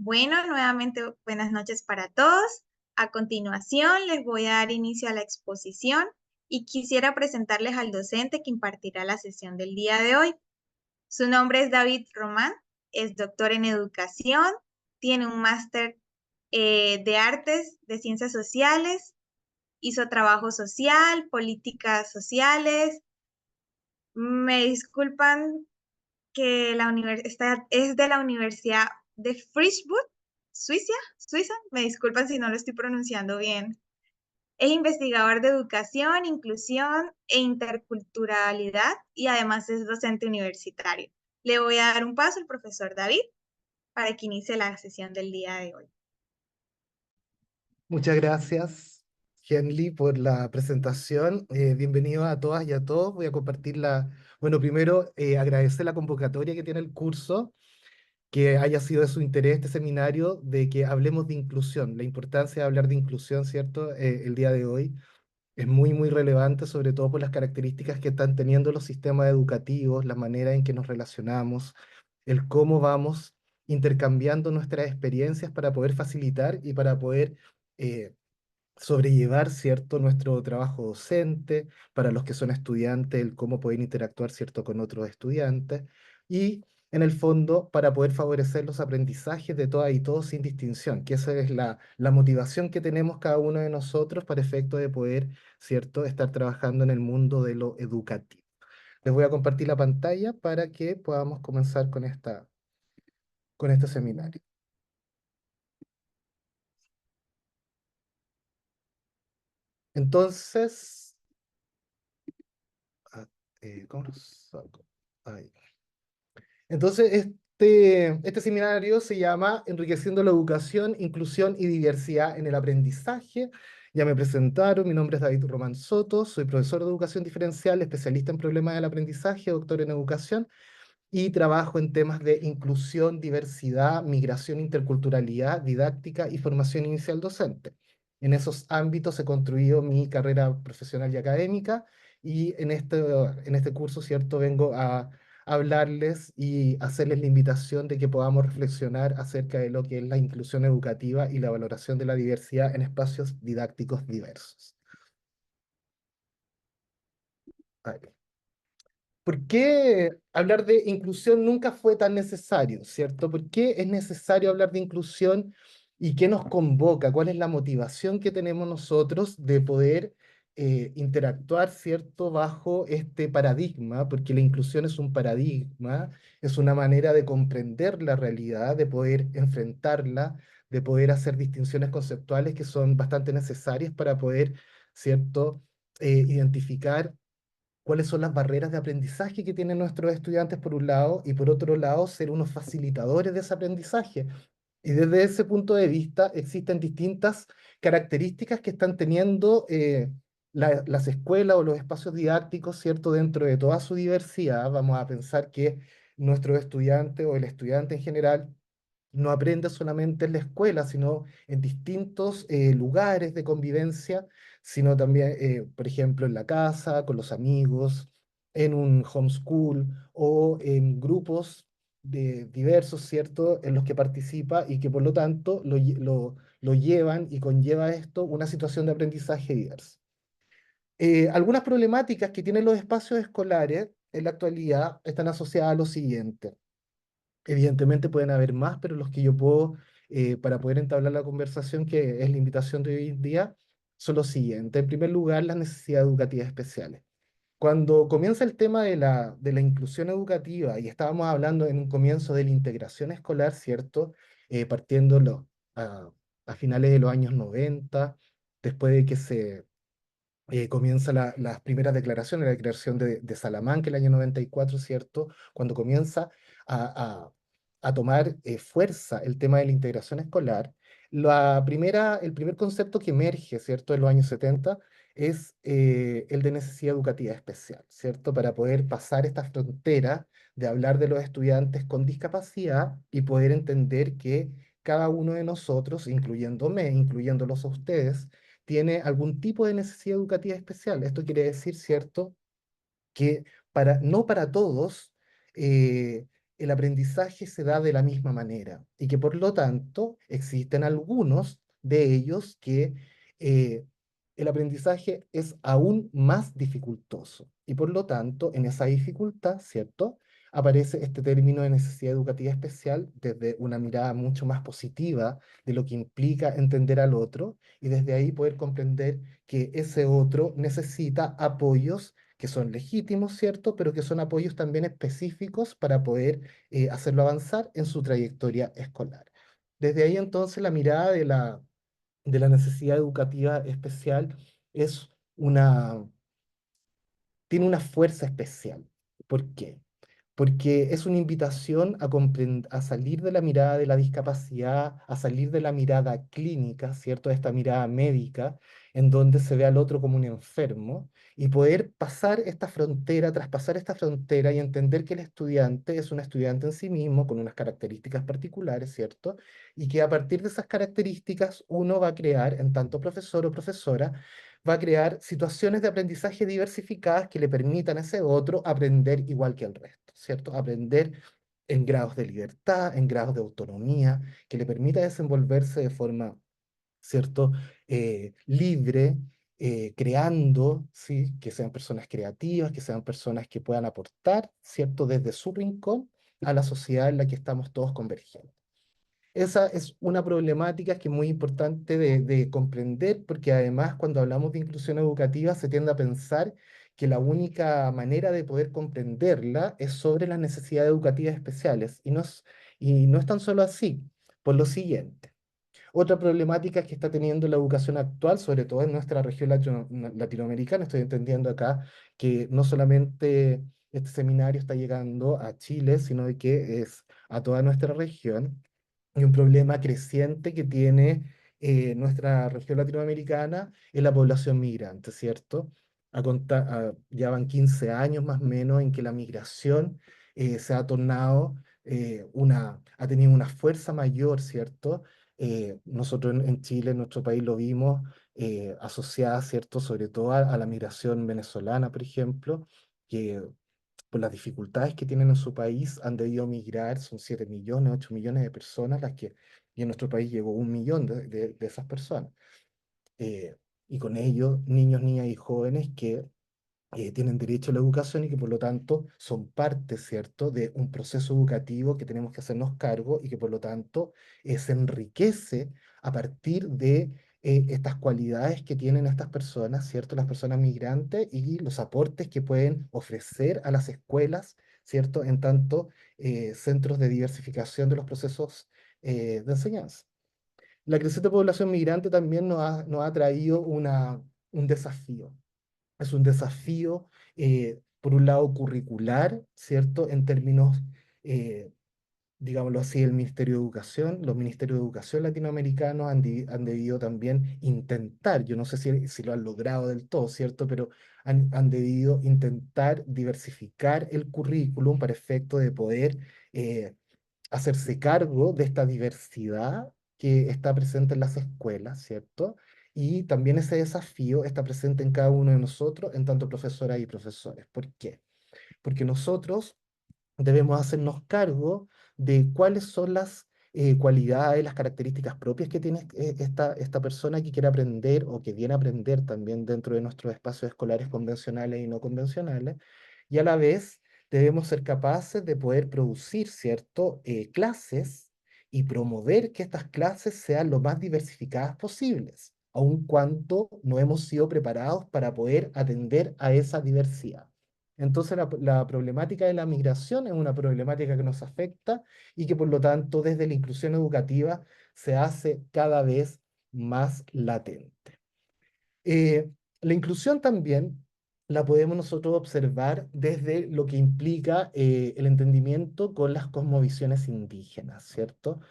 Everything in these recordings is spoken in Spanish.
Bueno, nuevamente buenas noches para todos. A continuación les voy a dar inicio a la exposición y quisiera presentarles al docente que impartirá la sesión del día de hoy. Su nombre es David Román, es doctor en educación, tiene un máster de artes, de ciencias sociales, hizo trabajo social, políticas sociales. Me disculpan que la universidad es de la Universidad de Freiburg, Suiza. Me disculpan si no lo estoy pronunciando bien. Es investigador de educación, inclusión e interculturalidad y además es docente universitario. Le voy a dar un paso al profesor David para que inicie la sesión del día de hoy. Muchas gracias, Henry, por la presentación. Bienvenido a todas y a todos. Voy a compartir Bueno, primero, agradecer la convocatoria que tiene el curso, que haya sido de su interés este seminario, de que hablemos de inclusión, la importancia de hablar de inclusión, ¿cierto? El día de hoy es muy, muy relevante, sobre todo por las características que están teniendo los sistemas educativos, la manera en que nos relacionamos, el cómo vamos intercambiando nuestras experiencias para poder facilitar y para poder eh, sobrellevar, ¿cierto?, nuestro trabajo docente, para los que son estudiantes, el cómo pueden interactuar, ¿cierto?, con otros estudiantes, y en el fondo, para poder favorecer los aprendizajes de todas y todos sin distinción, que esa es la motivación que tenemos cada uno de nosotros para efecto de poder, ¿cierto?, estar trabajando en el mundo de lo educativo. Les voy a compartir la pantalla para que podamos comenzar con este seminario. Entonces, ¿cómo lo saco? Ahí. Entonces, este seminario se llama Enriqueciendo la educación, inclusión y diversidad en el aprendizaje. Ya me presentaron, mi nombre es David Román Soto, soy profesor de educación diferencial, especialista en problemas del aprendizaje, doctor en educación, y trabajo en temas de inclusión, diversidad, migración, interculturalidad, didáctica y formación inicial docente. En esos ámbitos he construido mi carrera profesional y académica y en este curso, ¿cierto?, vengo a hablarles y hacerles la invitación de que podamos reflexionar acerca de lo que es la inclusión educativa y la valoración de la diversidad en espacios didácticos diversos. Ahí. ¿Por qué hablar de inclusión nunca fue tan necesario, cierto? ¿Por qué es necesario hablar de inclusión y qué nos convoca? ¿Cuál es la motivación que tenemos nosotros de poder interactuar, cierto, bajo este paradigma? Porque la inclusión es un paradigma, es una manera de comprender la realidad, de poder enfrentarla, de poder hacer distinciones conceptuales que son bastante necesarias para poder, cierto, identificar cuáles son las barreras de aprendizaje que tienen nuestros estudiantes por un lado, y por otro lado, ser unos facilitadores de ese aprendizaje. Y desde ese punto de vista existen distintas características que están teniendo las escuelas o los espacios didácticos, ¿cierto? Dentro de toda su diversidad, vamos a pensar que nuestro estudiante o el estudiante en general no aprende solamente en la escuela, sino en distintos lugares de convivencia, sino también, por ejemplo, en la casa, con los amigos, en un homeschool o en grupos diversos, ¿cierto?, en los que participa y que por lo tanto lo llevan y conlleva esto una situación de aprendizaje diversa. Algunas problemáticas que tienen los espacios escolares en la actualidad están asociadas a lo siguiente. Evidentemente pueden haber más, pero los que yo puedo, para poder entablar la conversación, que es la invitación de hoy en día, son los siguientes. En primer lugar, las necesidades educativas especiales. Cuando comienza el tema de la inclusión educativa, y estábamos hablando en un comienzo de la integración escolar, ¿cierto? Partiendo a finales de los años 90, después de que se comienza las primeras declaraciones, la declaración de Salamanca el año 94, ¿cierto? Cuando comienza a, a- a tomar fuerza el tema de la integración escolar, el primer concepto que emerge, ¿cierto?, en los años 70 es el de necesidad educativa especial, ¿cierto? Para poder pasar esta frontera de hablar de los estudiantes con discapacidad y poder entender que cada uno de nosotros, incluyéndome, incluyéndolos a ustedes, tiene algún tipo de necesidad educativa especial. Esto quiere decir, ¿cierto?, que no para todos eh, el aprendizaje se da de la misma manera y que por lo tanto existen algunos de ellos que eh, el aprendizaje es aún más dificultoso y por lo tanto en esa dificultad, ¿cierto? Aparece este término de necesidad educativa especial desde una mirada mucho más positiva de lo que implica entender al otro y desde ahí poder comprender que ese otro necesita apoyos que son legítimos, ¿cierto? Pero que son apoyos también específicos para poder hacerlo avanzar en su trayectoria escolar. Desde ahí entonces la mirada de la necesidad educativa especial es una, tiene una fuerza especial. ¿Por qué? Porque es una invitación a salir de la mirada de la discapacidad, a salir de la mirada clínica, ¿cierto? De esta mirada médica, en donde se ve al otro como un enfermo, y poder pasar esta frontera, traspasar esta frontera y entender que el estudiante es un estudiante en sí mismo, con unas características particulares, ¿cierto? Y que a partir de esas características uno va a crear, en tanto profesor o profesora, va a crear situaciones de aprendizaje diversificadas que le permitan a ese otro aprender igual que el resto, ¿cierto? Aprender en grados de libertad, en grados de autonomía, que le permita desenvolverse de forma, ¿cierto? Libre, creando, ¿sí? Que sean personas creativas, que sean personas que puedan aportar, ¿cierto? Desde su rincón a la sociedad en la que estamos todos convergiendo. Esa es una problemática que es muy importante de comprender, porque además cuando hablamos de inclusión educativa se tiende a pensar que la única manera de poder comprenderla es sobre las necesidades educativas especiales, y no es tan solo así, por lo siguiente. Otra problemática que está teniendo la educación actual, sobre todo en nuestra región latinoamericana, estoy entendiendo acá que no solamente este seminario está llegando a Chile, sino de que es a toda nuestra región, y un problema creciente que tiene nuestra región latinoamericana es la población migrante, ¿cierto? Ya van 15 años más o menos en que la migración se ha tornado ha tenido una fuerza mayor, ¿cierto? Nosotros en Chile, en nuestro país, lo vimos asociada, ¿cierto? Sobre todo a la migración venezolana, por ejemplo, que por las dificultades que tienen en su país, han debido migrar, son 7 millones, 8 millones de personas y en nuestro país llegó 1 millón de esas personas. Eh, y con ellos, niños, niñas y jóvenes que tienen derecho a la educación y que por lo tanto son parte, ¿cierto?, de un proceso educativo que tenemos que hacernos cargo y que por lo tanto se enriquece a partir de estas cualidades que tienen estas personas, ¿cierto?, las personas migrantes y los aportes que pueden ofrecer a las escuelas, ¿cierto?, en tanto centros de diversificación de los procesos de enseñanza. La creciente población migrante también nos ha traído un desafío. Es un desafío, por un lado, curricular, ¿cierto? En términos, eh, digámoslo así, el Ministerio de Educación, los ministerios de educación latinoamericanos han debido también intentar, yo no sé si lo han logrado del todo, ¿cierto? Pero han debido intentar diversificar el currículum para efecto de poder eh, hacerse cargo de esta diversidad que está presente en las escuelas, ¿cierto? Y también ese desafío está presente en cada uno de nosotros, en tanto profesoras y profesores. ¿Por qué? Porque nosotros debemos hacernos cargo de cuáles son las cualidades, las características propias que tiene esta persona que quiere aprender o que viene a aprender también dentro de nuestros espacios escolares convencionales y no convencionales, y a la vez debemos ser capaces de poder producir, ¿cierto?, clases y promover que estas clases sean lo más diversificadas posibles, aun cuando no hemos sido preparados para poder atender a esa diversidad. Entonces la problemática de la migración es una problemática que nos afecta y que por lo tanto desde la inclusión educativa se hace cada vez más latente. Eh, la inclusión también la podemos nosotros observar desde lo que implica el entendimiento con las cosmovisiones indígenas, ¿cierto?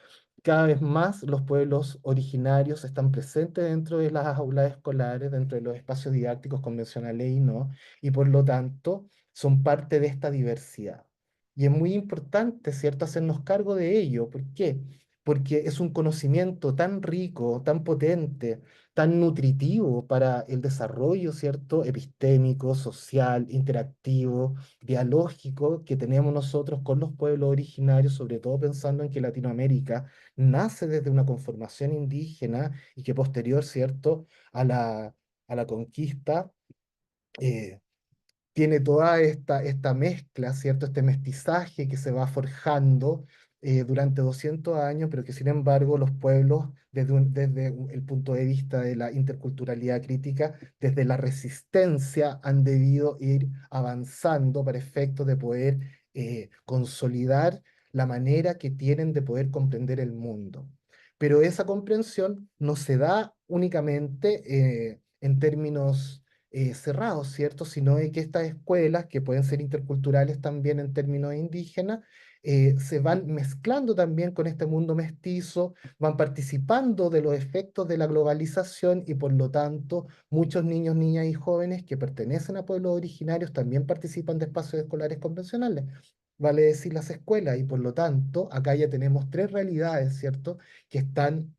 Cada vez más los pueblos originarios están presentes dentro de las aulas escolares, dentro de los espacios didácticos convencionales y no, y por lo tanto son parte de esta diversidad. Y es muy importante, ¿cierto?, hacernos cargo de ello. ¿Por qué? porque es un conocimiento tan rico, tan potente, tan nutritivo para el desarrollo, ¿cierto? Epistémico, social, interactivo, dialógico que tenemos nosotros con los pueblos originarios, sobre todo pensando en que Latinoamérica nace desde una conformación indígena y que posterior, ¿cierto? A la conquista. eh, Tiene toda esta mezcla, ¿cierto? Este mestizaje que se va forjando durante 200 años, pero que sin embargo los pueblos, el punto de vista de la interculturalidad crítica, desde la resistencia han debido ir avanzando para efectos de poder consolidar la manera que tienen de poder comprender el mundo. Pero esa comprensión no se da únicamente en términos cerrados, ¿cierto? Sino de que estas escuelas, que pueden ser interculturales también en términos indígenas, se van mezclando también con este mundo mestizo, van participando de los efectos de la globalización y por lo tanto muchos niños, niñas y jóvenes que pertenecen a pueblos originarios también participan de espacios escolares convencionales. Vale decir las escuelas y por lo tanto acá ya tenemos tres realidades, ¿cierto? Que están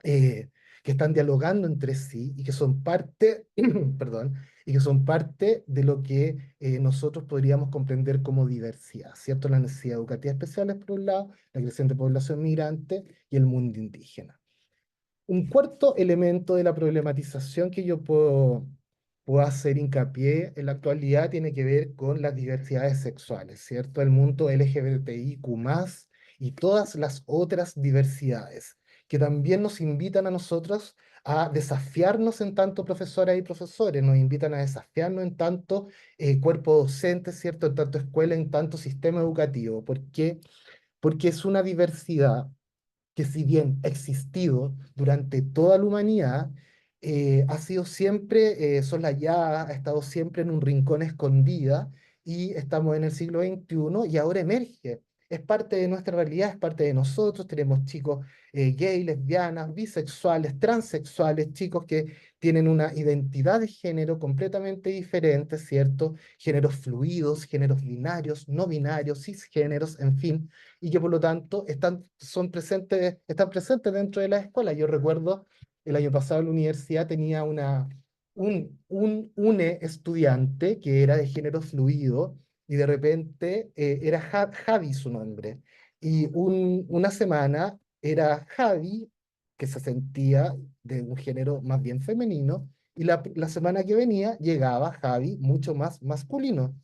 eh, que están dialogando entre sí y que son parte, perdón, y que son parte de lo que nosotros podríamos comprender como diversidad, ¿cierto? La necesidad educativa especiales por un lado, la creciente población migrante y el mundo indígena. Un cuarto elemento de la problematización que yo puedo hacer hincapié en la actualidad tiene que ver con las diversidades sexuales, ¿cierto? El mundo LGBTIQ+, y todas las otras diversidades, que también nos invitan a nosotros a desafiarnos en tanto profesoras y profesores, nos invitan a desafiarnos en tanto cuerpo docente, ¿cierto? En tanto escuela, en tanto sistema educativo. ¿Por qué? Porque es una diversidad que si bien ha existido durante toda la humanidad, ha sido siempre soslayada, ha estado siempre en un rincón escondida y estamos en el siglo XXI y ahora emerge. Es parte de nuestra realidad, es parte de nosotros. Tenemos chicos gay, lesbianas, bisexuales, transexuales, chicos que tienen una identidad de género completamente diferente, ¿cierto? Géneros fluidos, géneros binarios, no binarios, cisgéneros, en fin, y que por lo tanto están presentes dentro de la escuela. Yo recuerdo el año pasado en la universidad tenía un estudiante que era de género fluido y de repente era Javi su nombre. Y una semana era Javi, que se sentía de un género más bien femenino, y la semana que venía llegaba Javi mucho más masculino.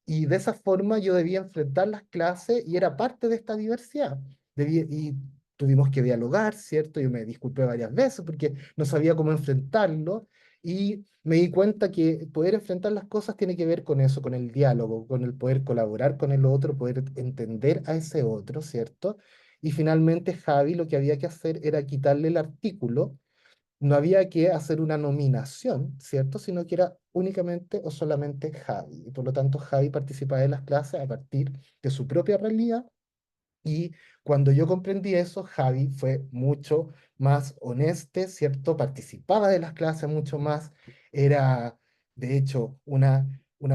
Y de esa forma yo debía enfrentar las clases y era parte de esta diversidad. Y tuvimos que dialogar, ¿cierto? Yo me disculpé varias veces porque no sabía cómo enfrentarlo y me di cuenta que poder enfrentar las cosas tiene que ver con eso, con el diálogo, con el poder colaborar con el otro, poder entender a ese otro, ¿cierto? Y finalmente Javi lo que había que hacer era quitarle el artículo, no había que hacer una nominación, ¿cierto? Sino que era únicamente o solamente Javi. Y por lo tanto, Javi participaba de las clases a partir de su propia realidad y cuando yo comprendí eso, Javi fue mucho más honesto, ¿cierto? Participaba de las clases mucho más. Era, de hecho, una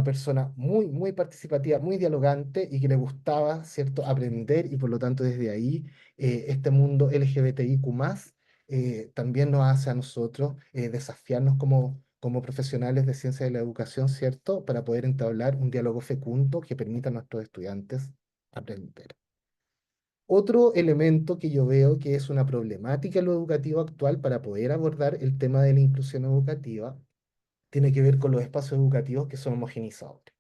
persona muy, muy participativa, muy dialogante y que le gustaba, ¿cierto? Aprender y por lo tanto desde ahí este mundo LGBTIQ+, también nos hace a nosotros desafiarnos como profesionales de ciencia de la educación, ¿cierto? Para poder entablar un diálogo fecundo que permita a nuestros estudiantes aprender. Otro elemento que yo veo que es una problemática en lo educativo actual para poder abordar el tema de la inclusión educativa tiene que ver con los espacios educativos que son homogenizadores.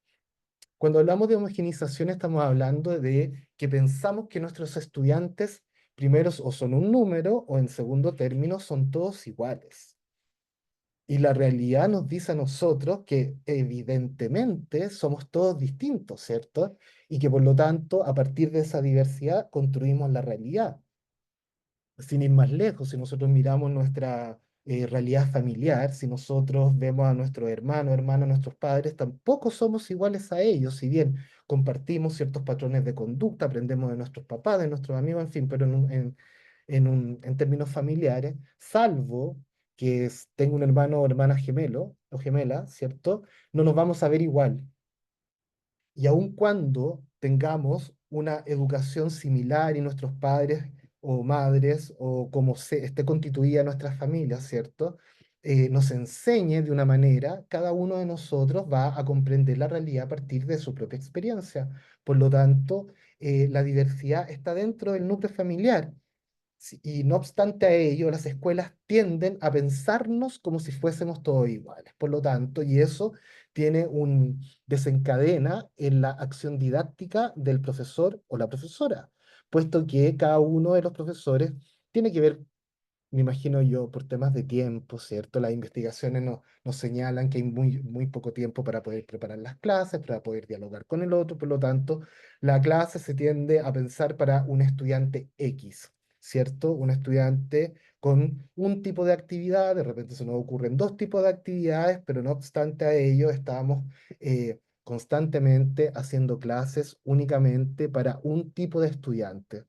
Cuando hablamos de homogenización estamos hablando de que pensamos que nuestros estudiantes, primero, o son un número o en segundo término son todos iguales. Y la realidad nos dice a nosotros que evidentemente somos todos distintos, ¿cierto? Y que por lo tanto, a partir de esa diversidad, construimos la realidad. Sin ir más lejos, si nosotros miramos nuestra realidad familiar, si nosotros vemos a nuestros hermanos, hermanas, nuestros padres, tampoco somos iguales a ellos, si bien compartimos ciertos patrones de conducta, aprendemos de nuestros papás, de nuestros amigos, en fin, pero en términos familiares, salvo que tenga un hermano o hermana gemelo o gemela, ¿cierto? No nos vamos a ver igual. Y aun cuando tengamos una educación similar y nuestros padres o madres o como se esté constituida nuestra familia, ¿cierto? Nos enseñe de una manera, cada uno de nosotros va a comprender la realidad a partir de su propia experiencia. Por lo tanto, la diversidad está dentro del núcleo familiar. Y no obstante a ello, las escuelas tienden a pensarnos como si fuésemos todos iguales. Por lo tanto, y eso desencadena en la acción didáctica del profesor o la profesora, puesto que cada uno de los profesores tiene que ver, me imagino yo, por temas de tiempo, ¿cierto? Las investigaciones nos señalan que hay muy poco tiempo para poder preparar las clases, para poder dialogar con el otro, por lo tanto, la clase se tiende a pensar para un estudiante X, ¿cierto? Un estudiante con un tipo de actividad, de repente se nos ocurren dos tipos de actividades, pero no obstante a ello, estamos constantemente haciendo clases únicamente para un tipo de estudiante.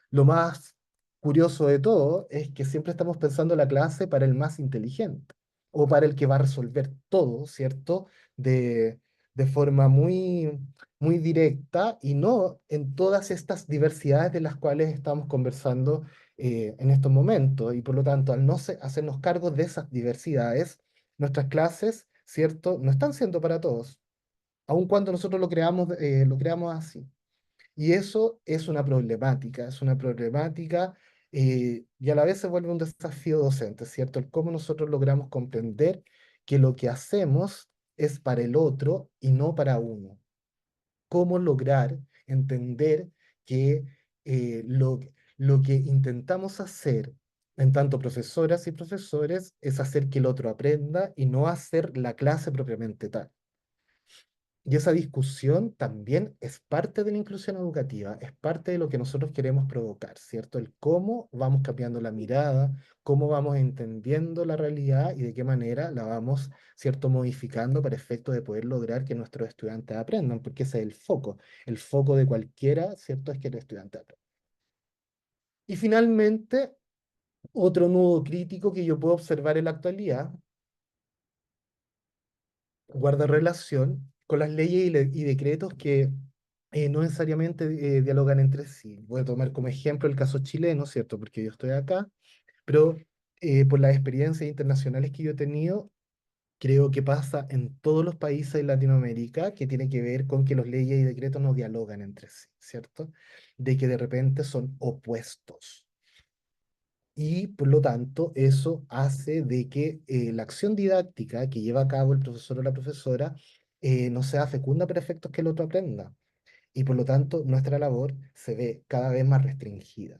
Lo más curioso de todo es que siempre estamos pensando la clase para el más inteligente o para el que va a resolver todo, ¿cierto? De, de forma muy directa y no en todas estas diversidades de las cuales estamos conversando en estos momentos. Y por lo tanto, al no hacernos cargo de esas diversidades, nuestras clases, ¿cierto? No están siendo para todos, aun cuando nosotros lo creamos así. Y eso es una problemática y a la vez se vuelve un desafío docente, ¿cierto? El cómo nosotros logramos comprender que lo que hacemos es para el otro y no para uno. Cómo lograr entender que lo que intentamos hacer en tanto profesoras y profesores es hacer que el otro aprenda y no hacer la clase propiamente tal. Y esa discusión también es parte de la inclusión educativa, es parte de lo que nosotros queremos provocar, ¿cierto? El cómo vamos cambiando la mirada, cómo vamos entendiendo la realidad y de qué manera la vamos, ¿cierto?, modificando para efecto de poder lograr que nuestros estudiantes aprendan, porque ese es el foco. El foco de cualquiera, ¿cierto?, es que el estudiante aprenda. Y finalmente, otro nudo crítico que yo puedo observar en la actualidad guarda relación con las leyes y decretos que no necesariamente dialogan entre sí. Voy a tomar como ejemplo el caso chileno, ¿cierto? Porque yo estoy acá, pero por las experiencias internacionales que yo he tenido, creo que pasa en todos los países de Latinoamérica, que tiene que ver con que las leyes y decretos no dialogan entre sí, ¿cierto? De que de repente son opuestos. Y por lo tanto, eso hace de que la acción didáctica que lleva a cabo el profesor o la profesora no sea fecunda para efectos que el otro aprenda. Y por lo tanto, nuestra labor se ve cada vez más restringida.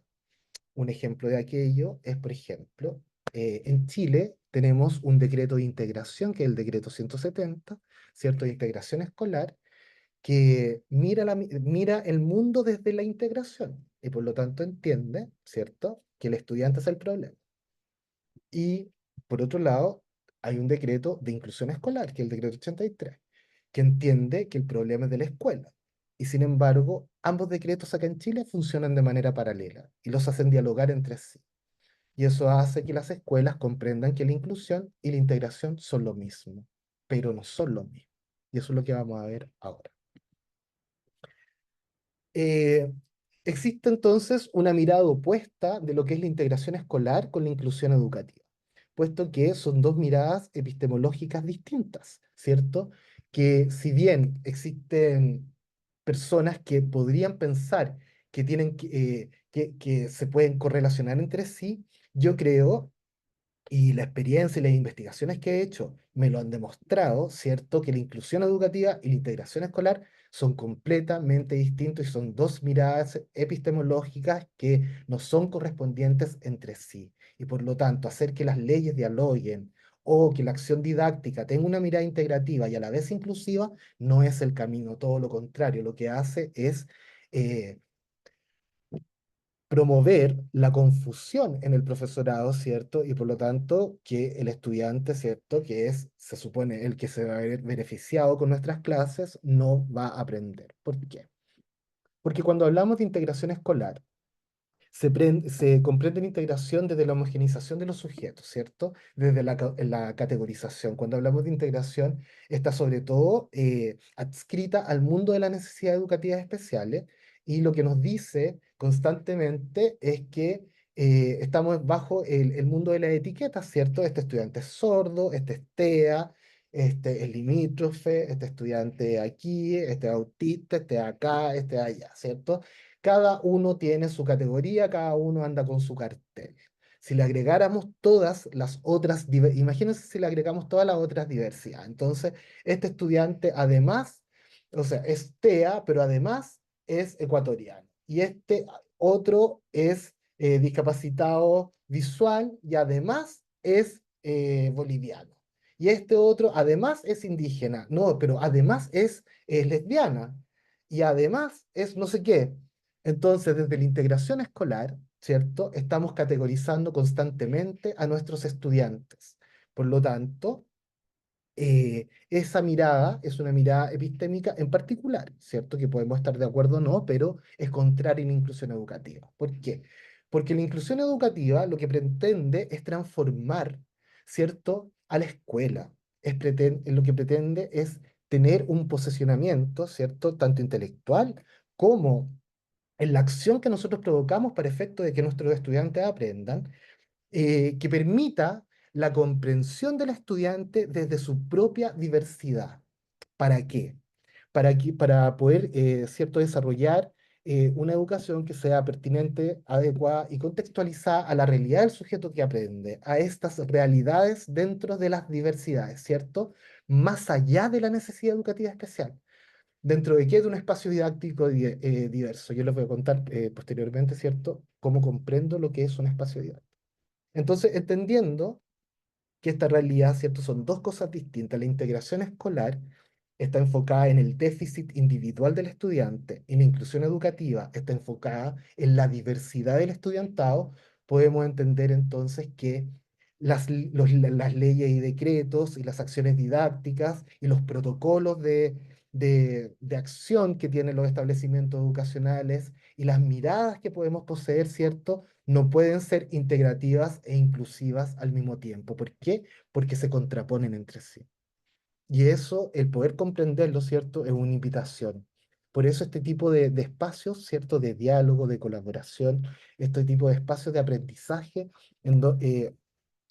Un ejemplo de aquello es, por ejemplo, en Chile tenemos un decreto de integración, que es el decreto 170, ¿cierto? De integración escolar, que mira el mundo desde la integración y por lo tanto entiende, ¿cierto?, que el estudiante es el problema. Y por otro lado, hay un decreto de inclusión escolar, que es el decreto 83, que entiende que el problema es de la escuela. Y sin embargo, ambos decretos acá en Chile funcionan de manera paralela y los hacen dialogar entre sí. Y eso hace que las escuelas comprendan que la inclusión y la integración son lo mismo, pero no son lo mismo. Y eso es lo que vamos a ver ahora. Eh, Existe entonces una mirada opuesta de lo que es la integración escolar con la inclusión educativa, puesto que son dos miradas epistemológicas distintas, ¿cierto? Que si bien existen personas que podrían pensar que que se pueden correlacionar entre sí, yo creo y la experiencia y las investigaciones que he hecho me lo han demostrado, ¿cierto? Que la inclusión educativa y la integración escolar son completamente distintos y son dos miradas epistemológicas que no son correspondientes entre sí. Y por lo tanto, hacer que las leyes dialoguen o que la acción didáctica tenga una mirada integrativa y a la vez inclusiva no es el camino, todo lo contrario, lo que hace es eh, promover la confusión en el profesorado, ¿cierto? Y por lo tanto que el estudiante, ¿cierto? Que es, se supone, el que se va a ver beneficiado con nuestras clases, no va a aprender. ¿Por qué? Porque cuando hablamos de integración escolar, se comprende la integración desde la homogenización de los sujetos, ¿cierto? Desde la categorización. Cuando hablamos de integración, está sobre todo adscrita al mundo de las necesidades educativas especiales y lo que nos dice constantemente es que estamos bajo el mundo de las etiquetas, ¿cierto? Este estudiante es sordo, este es TEA, este es limítrofe, este estudiante aquí, este es autista, este es acá, este es allá, ¿cierto? Cada uno tiene su categoría, cada uno anda con su cartel. Si le agregáramos todas las otras, imagínense si le agregamos todas las otras diversidades. Entonces, este estudiante además, o sea, es TEA, pero además es ecuatoriano. Y este otro es discapacitado visual y además es boliviano. Y este otro además es indígena, no, pero además es lesbiana y además es no sé qué. Entonces, desde la integración escolar, ¿cierto? Estamos categorizando constantemente a nuestros estudiantes. Por lo tanto, esa mirada es una mirada epistémica en particular, ¿cierto? Que podemos estar de acuerdo o no, pero es contraria a la inclusión educativa. ¿Por qué? Porque la inclusión educativa lo que pretende es transformar, ¿cierto?, a la escuela. Lo que pretende es tener un posicionamiento, ¿cierto?, tanto intelectual como en la acción que nosotros provocamos para efecto de que nuestros estudiantes aprendan, que permita la comprensión del estudiante desde su propia diversidad. ¿Para qué? Para poder, ¿cierto?, desarrollar una educación que sea pertinente, adecuada y contextualizada a la realidad del sujeto que aprende, a estas realidades dentro de las diversidades, ¿cierto? Más allá de la necesidad educativa especial. ¿Dentro de qué? De un espacio didáctico diverso. Yo les voy a contar posteriormente, ¿cierto?, cómo comprendo lo que es un espacio didáctico. Entonces, entendiendo que esta realidad, ¿cierto?, son dos cosas distintas. La integración escolar está enfocada en el déficit individual del estudiante y la inclusión educativa está enfocada en la diversidad del estudiantado. Podemos entender entonces que las leyes y decretos y las acciones didácticas y los protocolos de acción que tienen los establecimientos educacionales y las miradas que podemos poseer, ¿cierto?, no pueden ser integrativas e inclusivas al mismo tiempo. ¿Por qué? Porque se contraponen entre sí. Y eso, el poder comprenderlo, ¿cierto?, es una invitación. Por eso este tipo de espacios, ¿cierto?, de diálogo, de colaboración, este tipo de espacios de aprendizaje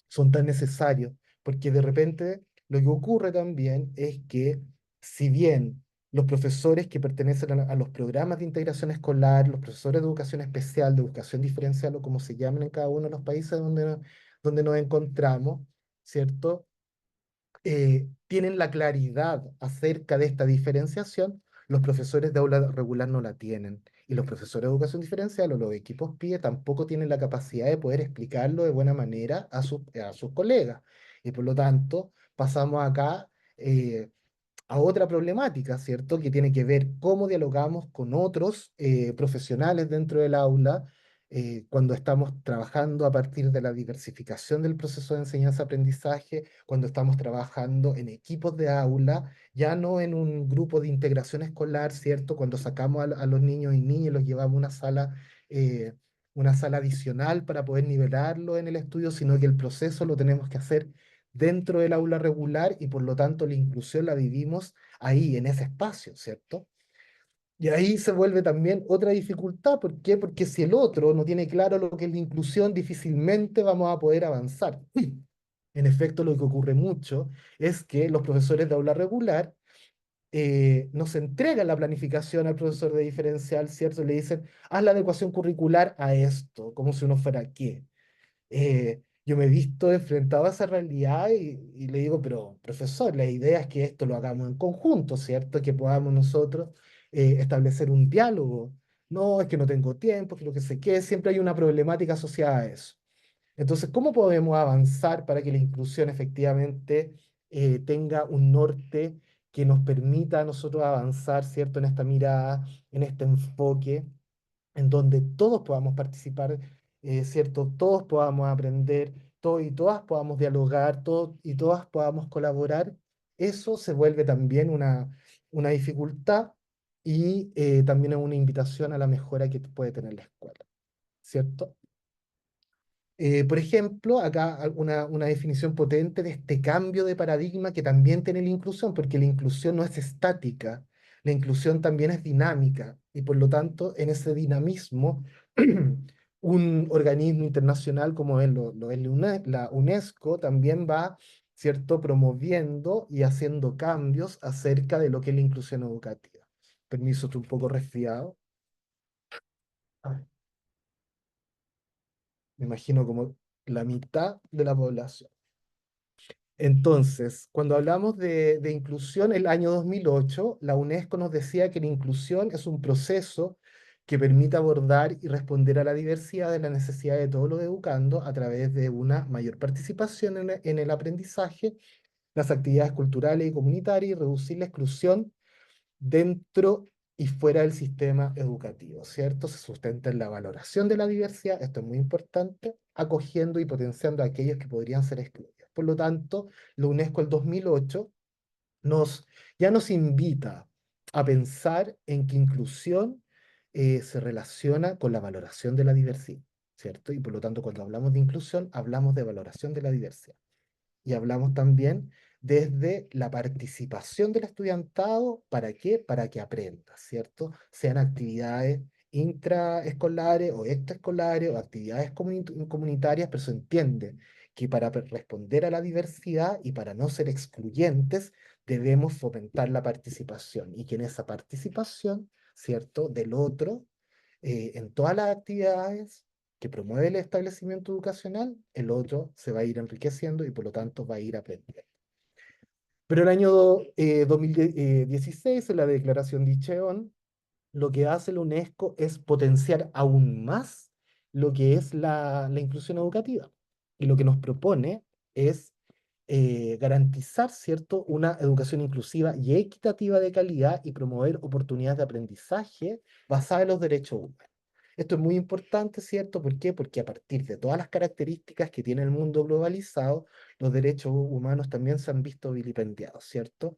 son tan necesarios, porque de repente lo que ocurre también es que si bien los profesores que pertenecen a los programas de integración escolar, los profesores de educación especial, de educación diferencial o como se llaman en cada uno de los países donde nos encontramos, ¿cierto?, tienen la claridad acerca de esta diferenciación, los profesores de aula regular no la tienen. Y los profesores de educación diferencial o los equipos PIE tampoco tienen la capacidad de poder explicarlo de buena manera a sus colegas. Y por lo tanto, pasamos acá a otra problemática, ¿cierto? Que tiene que ver cómo dialogamos con otros profesionales dentro del aula cuando estamos trabajando a partir de la diversificación del proceso de enseñanza-aprendizaje, cuando estamos trabajando en equipos de aula, ya no en un grupo de integración escolar, ¿cierto? Cuando sacamos a los niños y niñas y los llevamos a una sala adicional para poder nivelarlo en el estudio, sino que el proceso lo tenemos que hacer dentro del aula regular y por lo tanto la inclusión la vivimos ahí, en ese espacio, ¿cierto? Y ahí se vuelve también otra dificultad. ¿Por qué? Porque si el otro no tiene claro lo que es la inclusión, difícilmente vamos a poder avanzar. En efecto, lo que ocurre mucho es que los profesores de aula regular nos entregan la planificación al profesor de diferencial, ¿cierto? Le dicen, haz la adecuación curricular a esto, como si uno fuera qué. Yo me he visto enfrentado a esa realidad y le digo, pero profesor, la idea es que esto lo hagamos en conjunto, ¿cierto? Que podamos nosotros establecer un diálogo. No, es que no tengo tiempo, que lo que sé qué, siempre hay una problemática asociada a eso. Entonces, ¿cómo podemos avanzar para que la inclusión efectivamente tenga un norte que nos permita a nosotros avanzar, ¿cierto? En esta mirada, en este enfoque en donde todos podamos participar, ¿cierto? Todos podamos aprender, todos y todas podamos dialogar, todos y todas podamos colaborar, eso se vuelve también una dificultad y también es una invitación a la mejora que puede tener la escuela, ¿cierto? Por ejemplo, acá una definición potente de este cambio de paradigma que también tiene la inclusión, porque la inclusión no es estática. la inclusión también es dinámica y por lo tanto en ese dinamismo un organismo internacional como es, lo es la UNESCO también va, ¿cierto?, promoviendo y haciendo cambios acerca de lo que es la inclusión educativa. Permiso, estoy un poco resfriado. Ay, me imagino como la mitad de la población. Entonces, cuando hablamos de inclusión, el año 2008, la UNESCO nos decía que la inclusión es un proceso que permite abordar y responder a la diversidad de la necesidad de todos los educandos a través de una mayor participación en el aprendizaje, las actividades culturales y comunitarias y reducir la exclusión dentro y fuera del sistema educativo, ¿cierto? Se sustenta en la valoración de la diversidad, esto es muy importante, acogiendo y potenciando a aquellos que podrían ser excluidos. Por lo tanto, la UNESCO el 2008 nos, ya nos invita a pensar en que inclusión se relaciona con la valoración de la diversidad, ¿cierto? Y por lo tanto, cuando hablamos de inclusión, hablamos de valoración de la diversidad. Y hablamos también desde la participación del estudiantado, ¿para qué? Para que aprenda, ¿cierto? Sean actividades intraescolares o extraescolares o actividades comunitarias, pero se entiende que para responder a la diversidad y para no ser excluyentes, debemos fomentar la participación y que en esa participación, ¿cierto?, del otro, en todas las actividades que promueve el establecimiento educacional, el otro se va a ir enriqueciendo y por lo tanto va a ir aprendiendo. Pero el año 2016, en la Declaración de Incheon, lo que hace la UNESCO es potenciar aún más lo que es la inclusión educativa. Y lo que nos propone es garantizar, ¿cierto?, una educación inclusiva y equitativa de calidad y promover oportunidades de aprendizaje basadas en los derechos humanos. Esto es muy importante, ¿cierto? ¿Por qué? Porque a partir de todas las características que tiene el mundo globalizado, los derechos humanos también se han visto vilipendiados, ¿cierto?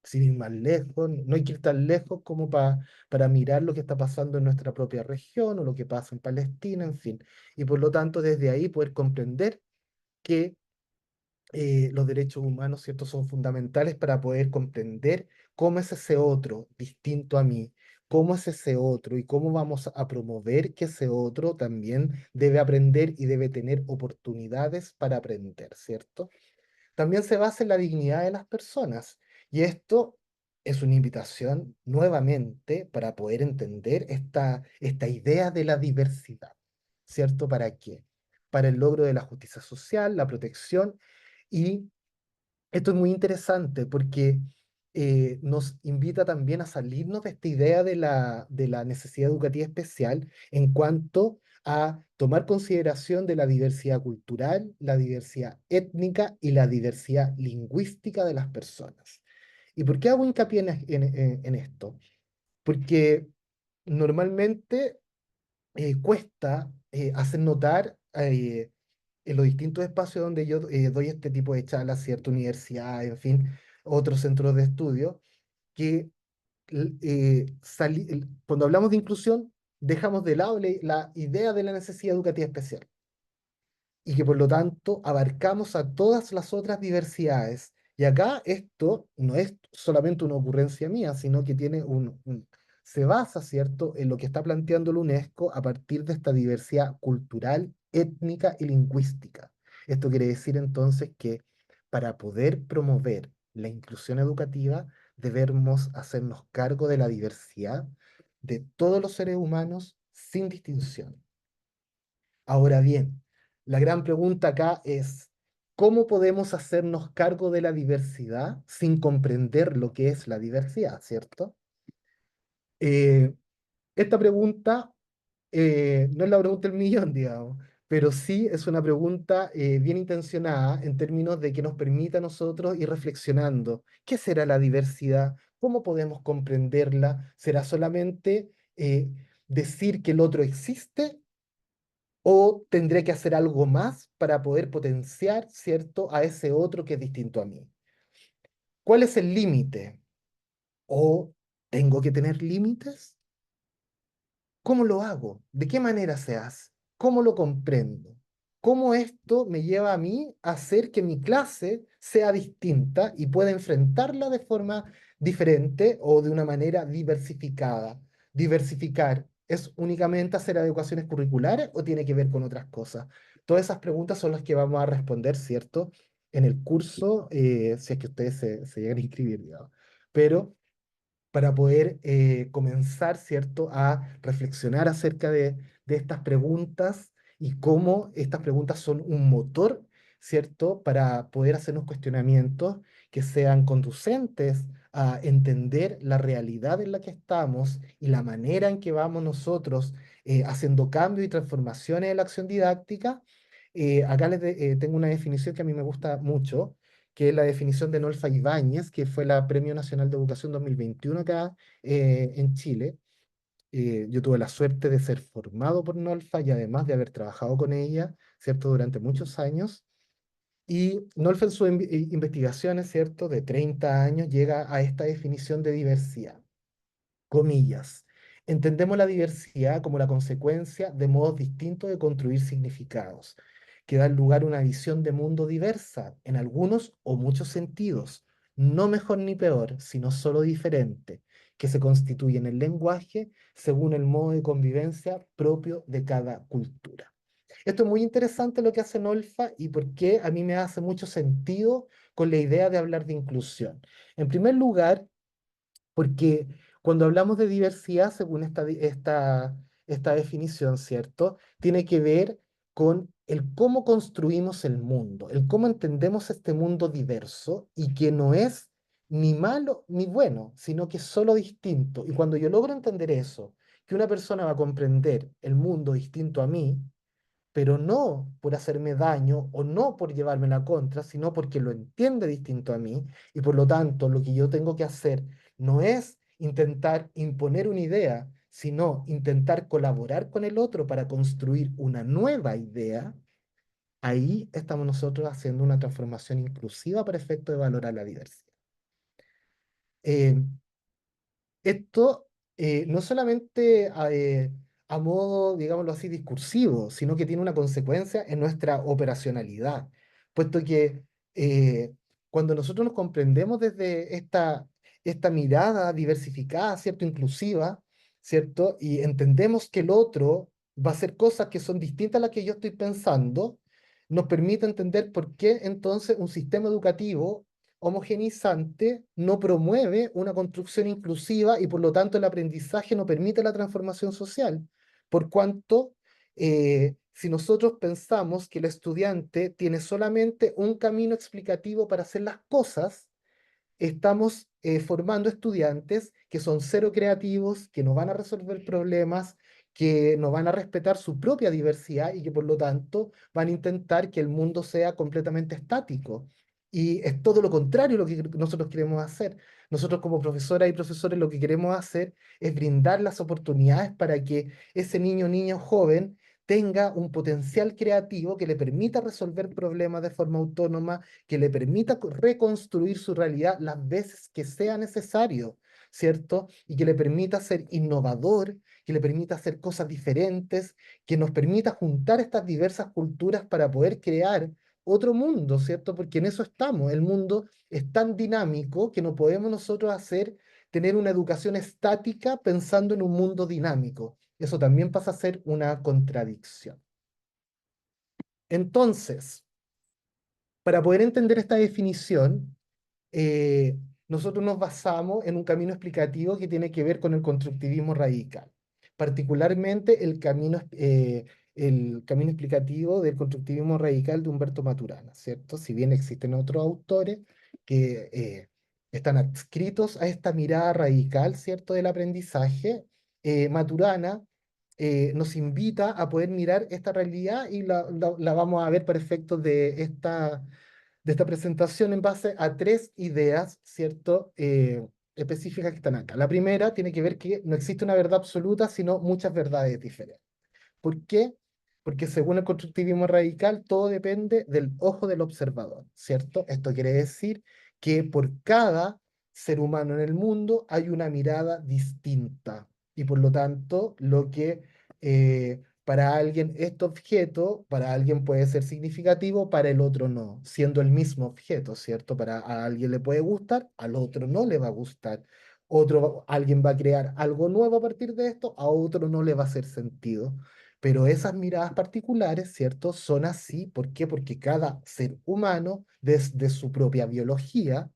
Sin ir más lejos, no hay que ir tan lejos como para mirar lo que está pasando en nuestra propia región o lo que pasa en Palestina, en fin. Y por lo tanto, desde ahí poder comprender que los derechos humanos, ¿cierto?, son fundamentales para poder comprender cómo es ese otro distinto a mí, cómo es ese otro y cómo vamos a promover que ese otro también debe aprender y debe tener oportunidades para aprender, ¿cierto? También se basa en la dignidad de las personas y esto es una invitación nuevamente para poder entender esta idea de la diversidad, ¿cierto? ¿Para qué? Para el logro de la justicia social, la protección y esto es muy interesante porque nos invita también a salirnos de esta idea de la necesidad educativa especial en cuanto a tomar consideración de la diversidad cultural, la diversidad étnica y la diversidad lingüística de las personas. ¿Y por qué hago hincapié en esto? Porque normalmente cuesta hacer notar en los distintos espacios donde yo doy este tipo de charlas, cierta universidad, en fin, otros centros de estudio, que cuando hablamos de inclusión, dejamos de lado la idea de la necesidad educativa especial y que por lo tanto abarcamos a todas las otras diversidades. Y acá esto no es solamente una ocurrencia mía, sino que tiene se basa, ¿cierto?, en lo que está planteando la UNESCO a partir de esta diversidad cultural, étnica y lingüística. Esto quiere decir entonces que para poder promover la inclusión educativa, debemos hacernos cargo de la diversidad de todos los seres humanos sin distinción. Ahora bien, la gran pregunta acá es, ¿cómo podemos hacernos cargo de la diversidad sin comprender lo que es la diversidad, ¿cierto? Eh, esta pregunta no es la pregunta del millón, digamos, pero sí es una pregunta bien intencionada en términos de que nos permita a nosotros ir reflexionando. ¿Qué será la diversidad? ¿Cómo podemos comprenderla? ¿Será solamente decir que el otro existe? ¿O tendré que hacer algo más para poder potenciar, ¿cierto?, a ese otro que es distinto a mí? ¿Cuál es el límite? ¿O tengo que tener límites? ¿Cómo lo hago? ¿De qué manera se hace? ¿Cómo lo comprendo? ¿Cómo esto me lleva a mí a hacer que mi clase sea distinta y pueda enfrentarla de forma diferente o de una manera diversificada. Diversificar, ¿es únicamente hacer adecuaciones curriculares o tiene que ver con otras cosas? Todas esas preguntas son las que vamos a responder, ¿cierto? En el curso, si es que ustedes se llegan a inscribir, digamos. Pero para poder comenzar, ¿cierto?, a reflexionar acerca de estas preguntas y cómo estas preguntas son un motor, ¿cierto?, para poder hacernos cuestionamientos que sean conducentes a entender la realidad en la que estamos y la manera en que vamos nosotros haciendo cambios y transformaciones en la acción didáctica. Acá tengo una definición que a mí me gusta mucho, que es la definición de Nolfa Ibáñez, que fue la Premio Nacional de Educación 2021 acá en Chile. Yo tuve la suerte de ser formado por Nolfa y además de haber trabajado con ella, ¿cierto?, durante muchos años. Y Nolfa en sus investigaciones, ¿cierto?, de 30 años, llega a esta definición de diversidad. Comillas. Entendemos la diversidad como la consecuencia de modos distintos de construir significados, que dan lugar a una visión de mundo diversa, en algunos o muchos sentidos, no mejor ni peor, sino solo diferente, que se constituye en el lenguaje según el modo de convivencia propio de cada cultura. Esto es muy interesante lo que hace Nolfa y por qué a mí me hace mucho sentido con la idea de hablar de inclusión. En primer lugar, porque cuando hablamos de diversidad, según esta definición, ¿cierto? Tiene que ver con el cómo construimos el mundo, el cómo entendemos este mundo diverso y que no es ni malo ni bueno, sino que es solo distinto. Y cuando yo logro entender eso, que una persona va a comprender el mundo distinto a mí, pero no por hacerme daño o no por llevarme la contra, sino porque lo entiende distinto a mí y por lo tanto lo que yo tengo que hacer no es intentar imponer una idea, sino intentar colaborar con el otro para construir una nueva idea. Ahí estamos nosotros haciendo una transformación inclusiva para efecto de valorar la diversidad. Eh, Esto no solamente a modo, digámoslo así, discursivo, sino que tiene una consecuencia en nuestra operacionalidad, puesto que eh, cuando nosotros nos comprendemos desde esta mirada diversificada, ¿cierto?, inclusiva, ¿cierto?, y entendemos que el otro va a hacer cosas que son distintas a las que yo estoy pensando, nos permite entender por qué entonces un sistema educativo homogeneizante no promueve una construcción inclusiva y por lo tanto el aprendizaje no permite la transformación social. Por cuanto, si nosotros pensamos que el estudiante tiene solamente un camino explicativo para hacer las cosas, estamos formando estudiantes que son cero creativos, que no van a resolver problemas, que no van a respetar su propia diversidad y que por lo tanto van a intentar que el mundo sea completamente estático. Y es todo lo contrario lo que nosotros queremos hacer. Nosotros como profesoras y profesores lo que queremos hacer es brindar las oportunidades para que ese niño, niña o joven tenga un potencial creativo que le permita resolver problemas de forma autónoma, que le permita reconstruir su realidad las veces que sea necesario, ¿cierto? Y que le permita ser innovador, que le permita hacer cosas diferentes, que nos permita juntar estas diversas culturas para poder crear otro mundo, ¿cierto? Porque en eso estamos. El mundo es tan dinámico que no podemos nosotros tener una educación estática pensando en un mundo dinámico. Eso también pasa a ser una contradicción. Entonces, para poder entender esta definición, eh, nosotros nos basamos en un camino explicativo que tiene que ver con el constructivismo radical, particularmente el camino explicativo del constructivismo radical de Humberto Maturana, ¿cierto? Si bien existen otros autores que están adscritos a esta mirada radical, ¿cierto?, del aprendizaje, Maturana nos invita a poder mirar esta realidad y la vamos a ver para efectos de esta presentación en base a tres ideas, ¿cierto? Específicas que están acá. La primera tiene que ver que no existe una verdad absoluta, sino muchas verdades diferentes. ¿Por qué? Porque según el constructivismo radical, todo depende del ojo del observador, ¿cierto? Esto quiere decir que por cada ser humano en el mundo hay una mirada distinta y por lo tanto lo que Para alguien este objeto, para alguien puede ser significativo, para el otro no, siendo el mismo objeto, ¿cierto? Para a alguien le puede gustar, al otro no le va a gustar. Alguien va a crear algo nuevo a partir de esto, a otro no le va a hacer sentido. Pero esas miradas particulares, ¿cierto? Son así. ¿Por qué? Porque cada ser humano, desde su propia biología,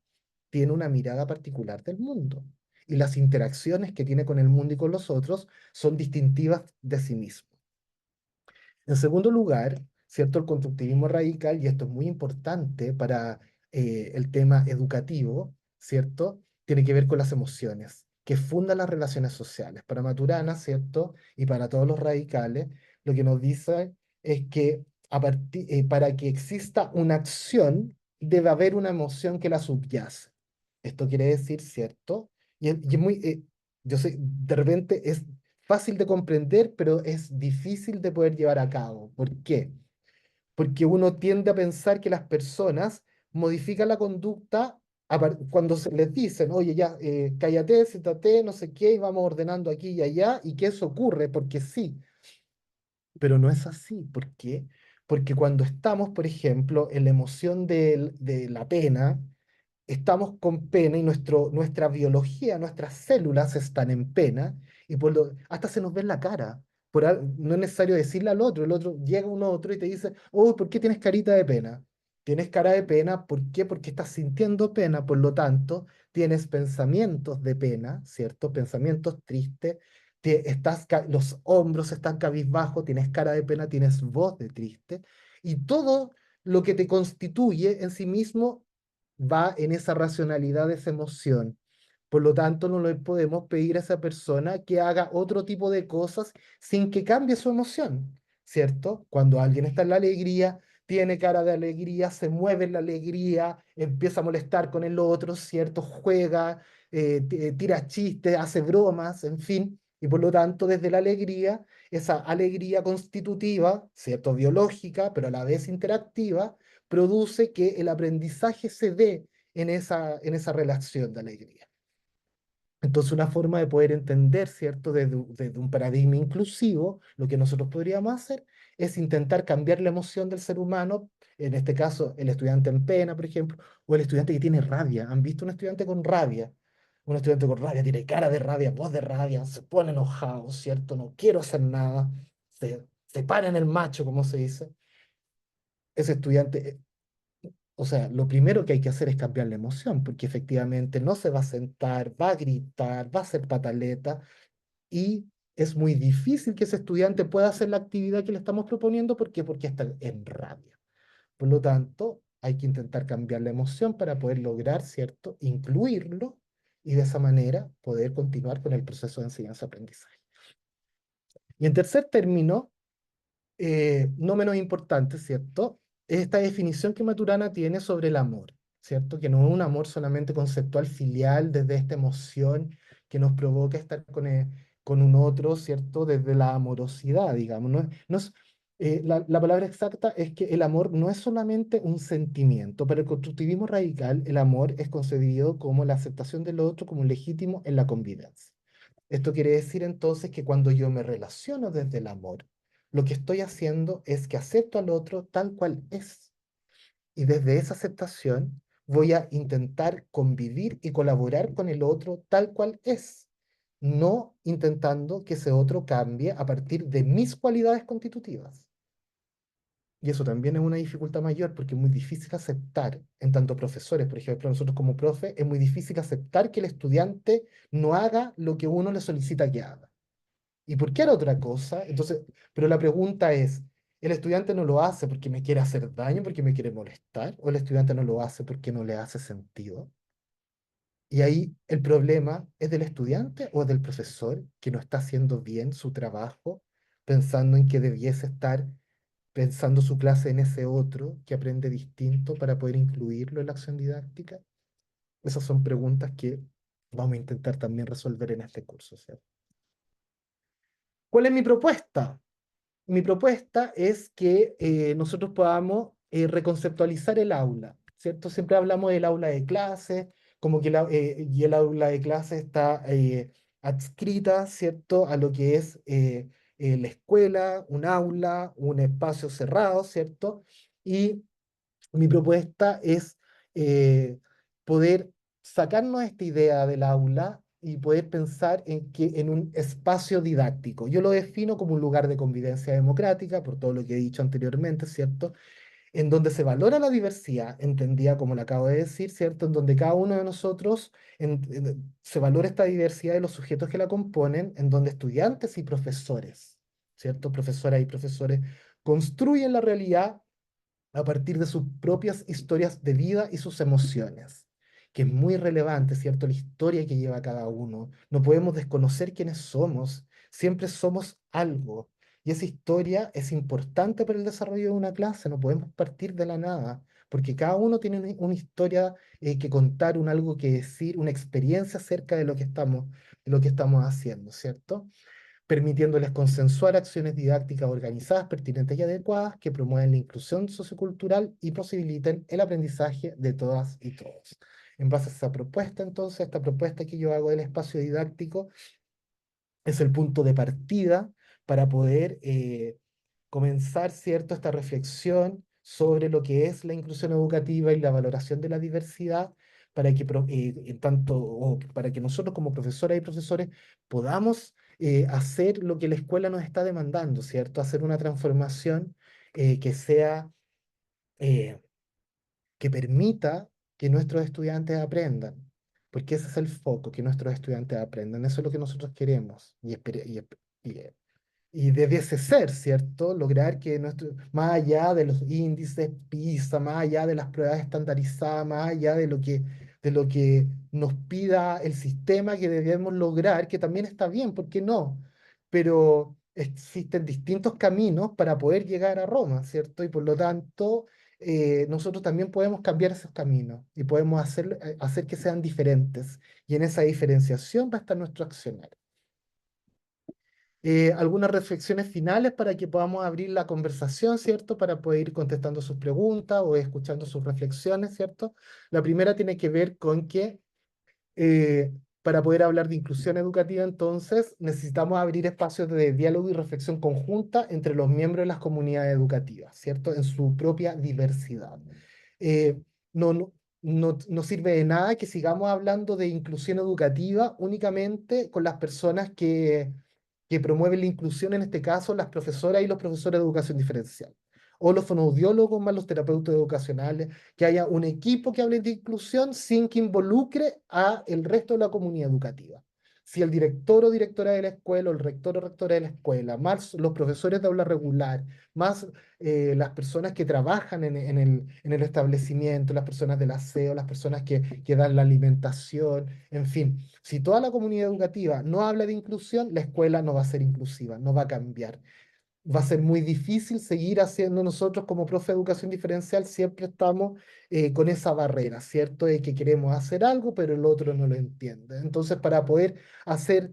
tiene una mirada particular del mundo. Y las interacciones que tiene con el mundo y con los otros son distintivas de sí mismo. En segundo lugar, ¿cierto? El constructivismo radical, y esto es muy importante para el tema educativo, ¿cierto? Tiene que ver con las emociones, que fundan las relaciones sociales. Para Maturana, ¿cierto? Y para todos los radicales, lo que nos dice es que para que exista una acción, debe haber una emoción que la subyace. Esto quiere decir, ¿cierto? Y es muy, yo sé, de repente es fácil de comprender, pero es difícil de poder llevar a cabo. ¿Por qué? Porque uno tiende a pensar que las personas modifican la conducta cuando se les dicen, oye, ya, cállate, siéntate, no sé qué, y vamos ordenando aquí y allá, y que eso ocurre, porque sí, pero no es así. ¿Por qué? Porque cuando estamos, por ejemplo, en la emoción de la pena, estamos con pena y nuestra biología, nuestras células están en pena y hasta se nos ve en la cara. No es necesario decirle al otro, el otro llega un otro y te dice, oh, ¿por qué tienes carita de pena? Tienes cara de pena, ¿por qué? Porque estás sintiendo pena, por lo tanto, tienes pensamientos de pena, ¿cierto? Pensamientos tristes, los hombros están cabizbajos, tienes cara de pena, tienes voz de triste, y todo lo que te constituye en sí mismo va en esa racionalidad de esa emoción. Por lo tanto, no le podemos pedir a esa persona que haga otro tipo de cosas sin que cambie su emoción, ¿cierto? Cuando alguien está en la alegría, tiene cara de alegría, se mueve en la alegría, empieza a molestar con el otro, ¿cierto? Juega, tira chistes, hace bromas, en fin. Y por lo tanto, desde la alegría, esa alegría constitutiva, ¿cierto? Biológica, pero a la vez interactiva, produce que el aprendizaje se dé en esa relación de alegría. Entonces, una forma de poder entender, ¿cierto? Desde un paradigma inclusivo, lo que nosotros podríamos hacer es intentar cambiar la emoción del ser humano, en este caso, el estudiante en pena, por ejemplo, o el estudiante que tiene rabia. ¿Han visto un estudiante con rabia? Un estudiante con rabia tiene cara de rabia, voz de rabia, se pone enojado, ¿cierto? No quiero hacer nada, se para en el macho, como se dice. Ese estudiante, o sea, lo primero que hay que hacer es cambiar la emoción, porque efectivamente no se va a sentar, va a gritar, va a hacer pataleta y es muy difícil que ese estudiante pueda hacer la actividad que le estamos proponiendo. ¿Por qué? Porque está en rabia. Por lo tanto, hay que intentar cambiar la emoción para poder lograr, ¿cierto? Incluirlo y de esa manera poder continuar con el proceso de enseñanza-aprendizaje. Y en tercer término, no menos importante, ¿cierto? Esta definición que Maturana tiene sobre el amor, ¿cierto? Que no es un amor solamente conceptual filial desde esta emoción que nos provoca estar con un otro, ¿cierto? Desde la amorosidad, digamos. La palabra exacta es que el amor no es solamente un sentimiento. Para el constructivismo radical, el amor es concebido como la aceptación del otro como legítimo en la convivencia. Esto quiere decir entonces que cuando yo me relaciono desde el amor, lo que estoy haciendo es que acepto al otro tal cual es. Y desde esa aceptación voy a intentar convivir y colaborar con el otro tal cual es, no intentando que ese otro cambie a partir de mis cualidades constitutivas. Y eso también es una dificultad mayor porque es muy difícil aceptar, en tanto profesores, por ejemplo, nosotros como profe, es muy difícil aceptar que el estudiante no haga lo que uno le solicita que haga. ¿Y por qué era otra cosa? Entonces, pero la pregunta es, ¿el estudiante no lo hace porque me quiere hacer daño, porque me quiere molestar? ¿O el estudiante no lo hace porque no le hace sentido? Y ahí el problema es del estudiante o es del profesor que no está haciendo bien su trabajo, pensando en que debiese estar pensando su clase en ese otro que aprende distinto para poder incluirlo en la acción didáctica. Esas son preguntas que vamos a intentar también resolver en este curso, ¿cierto? ¿Cuál es mi propuesta? Mi propuesta es que nosotros podamos reconceptualizar el aula, ¿cierto? Siempre hablamos del aula de clase, como que el aula de clase está adscrita, ¿cierto? A lo que es la escuela, un aula, un espacio cerrado, ¿cierto? Y mi propuesta es poder sacarnos esta idea del aula y poder pensar en un espacio didáctico. Yo lo defino como un lugar de convivencia democrática, por todo lo que he dicho anteriormente, ¿cierto? En donde se valora la diversidad, entendida como la acabo de decir, ¿cierto? En donde cada uno de nosotros se valora esta diversidad de los sujetos que la componen, en donde estudiantes y profesores, ¿cierto? Profesoras y profesores construyen la realidad a partir de sus propias historias de vida y sus emociones, que es muy relevante, ¿cierto? La historia que lleva cada uno. No podemos desconocer quiénes somos, siempre somos algo. Y esa historia es importante para el desarrollo de una clase, no podemos partir de la nada, porque cada uno tiene una historia que contar, un algo que decir, una experiencia acerca de lo que estamos haciendo, ¿cierto? Permitiéndoles consensuar acciones didácticas organizadas, pertinentes y adecuadas que promuevan la inclusión sociocultural y posibiliten el aprendizaje de todas y todos. En base a esa propuesta, entonces, esta propuesta que yo hago del espacio didáctico es el punto de partida para poder comenzar, ¿cierto?, esta reflexión sobre lo que es la inclusión educativa y la valoración de la diversidad, para que, para que nosotros como profesoras y profesores podamos hacer lo que la escuela nos está demandando, ¿cierto? Hacer una transformación que sea, eh, que permita que nuestros estudiantes aprendan, porque ese es el foco, que nuestros estudiantes aprendan. Eso es lo que nosotros queremos y, y debiese ser, ¿cierto? Lograr que más allá de los índices PISA, más allá de las pruebas estandarizadas, más allá de lo que nos pida el sistema que debemos lograr, que también está bien, ¿por qué no? Pero existen distintos caminos para poder llegar a Roma, ¿cierto? Y por lo tanto, nosotros también podemos cambiar esos caminos y podemos hacer que sean diferentes. Y en esa diferenciación va a estar nuestro accionar. Algunas reflexiones finales para que podamos abrir la conversación, ¿cierto? Para poder ir contestando sus preguntas o escuchando sus reflexiones, ¿cierto? La primera tiene que ver con que eh, para poder hablar de inclusión educativa, entonces, necesitamos abrir espacios de diálogo y reflexión conjunta entre los miembros de las comunidades educativas, ¿cierto? En su propia diversidad. Eh, no, no, no sirve de nada que sigamos hablando de inclusión educativa únicamente con las personas que promueven la inclusión, en este caso, las profesoras y los profesores de educación diferencial, o los fonoaudiólogos más los terapeutas educacionales, que haya un equipo que hable de inclusión sin que involucre a el resto de la comunidad educativa. Si el director o directora de la escuela, o el rector o rectora de la escuela, más los profesores de aula regular, más las personas que trabajan en el establecimiento, las personas del aseo, las personas que dan la alimentación, en fin, si toda la comunidad educativa no habla de inclusión, la escuela no va a ser inclusiva, no va a cambiar. Va a ser muy difícil seguir haciendo nosotros como profe de educación diferencial, siempre estamos con esa barrera, ¿cierto? De que queremos hacer algo, pero el otro no lo entiende. Entonces, hacer,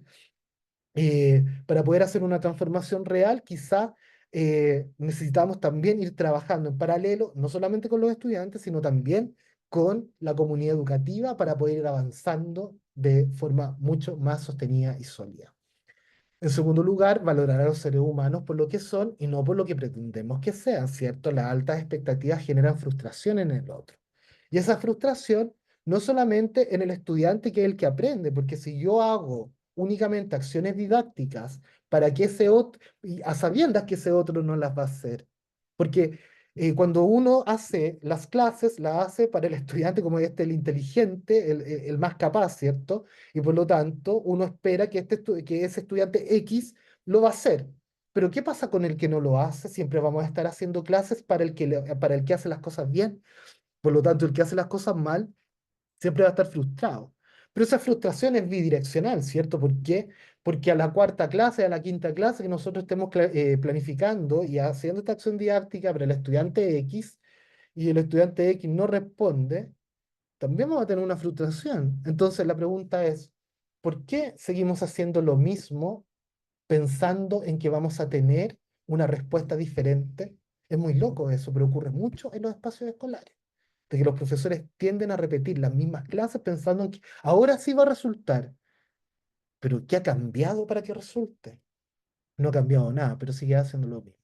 para poder hacer una transformación real, quizá necesitamos también ir trabajando en paralelo, no solamente con los estudiantes, sino también con la comunidad educativa para poder ir avanzando de forma mucho más sostenida y sólida. En segundo lugar, valorar a los seres humanos por lo que son y no por lo que pretendemos que sean, ¿cierto? Las altas expectativas generan frustración en el otro. Y esa frustración no solamente en el estudiante que es el que aprende, porque si yo hago únicamente acciones didácticas para que ese otro, y a sabiendas que ese otro no las va a hacer, porque cuando uno hace las clases, las hace para el estudiante como este, el inteligente, el más capaz, ¿cierto? Y por lo tanto, uno espera que, que ese estudiante X lo va a hacer. Pero ¿qué pasa con el que no lo hace? Siempre vamos a estar haciendo clases para para el que hace las cosas bien. Por lo tanto, el que hace las cosas mal siempre va a estar frustrado. Pero esa frustración es bidireccional, ¿cierto? ¿Por qué? Porque a la cuarta clase, a la quinta clase que nosotros estemos planificando y haciendo esta acción didáctica para el estudiante X y el estudiante X no responde, también vamos a tener una frustración. Entonces la pregunta es, ¿por qué seguimos haciendo lo mismo pensando en que vamos a tener una respuesta diferente? Es muy loco eso, pero ocurre mucho en los espacios escolares, de que los profesores tienden a repetir las mismas clases pensando en que ahora sí va a resultar, pero ¿qué ha cambiado para que resulte? no ha cambiado nada, pero sigue haciendo lo mismo.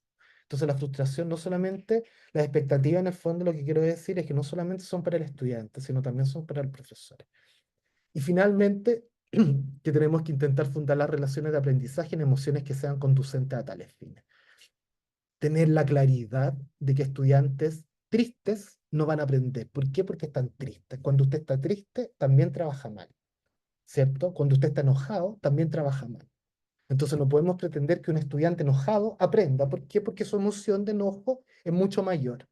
Entonces la frustración no solamente, las expectativas en el fondo lo que quiero decir es que no solamente son para el estudiante, sino también son para el profesor. Y finalmente, que tenemos que intentar fundar las relaciones de aprendizaje en emociones que sean conducentes a tales fines. Tener la claridad de que estudiantes tristes no van a aprender. ¿Por qué? Porque están tristes. Cuando usted está triste, también trabaja mal, ¿cierto? Cuando usted está enojado, también trabaja mal. Entonces no podemos pretender que un estudiante enojado aprenda. ¿Por qué? Porque su emoción de enojo es mucho mayor.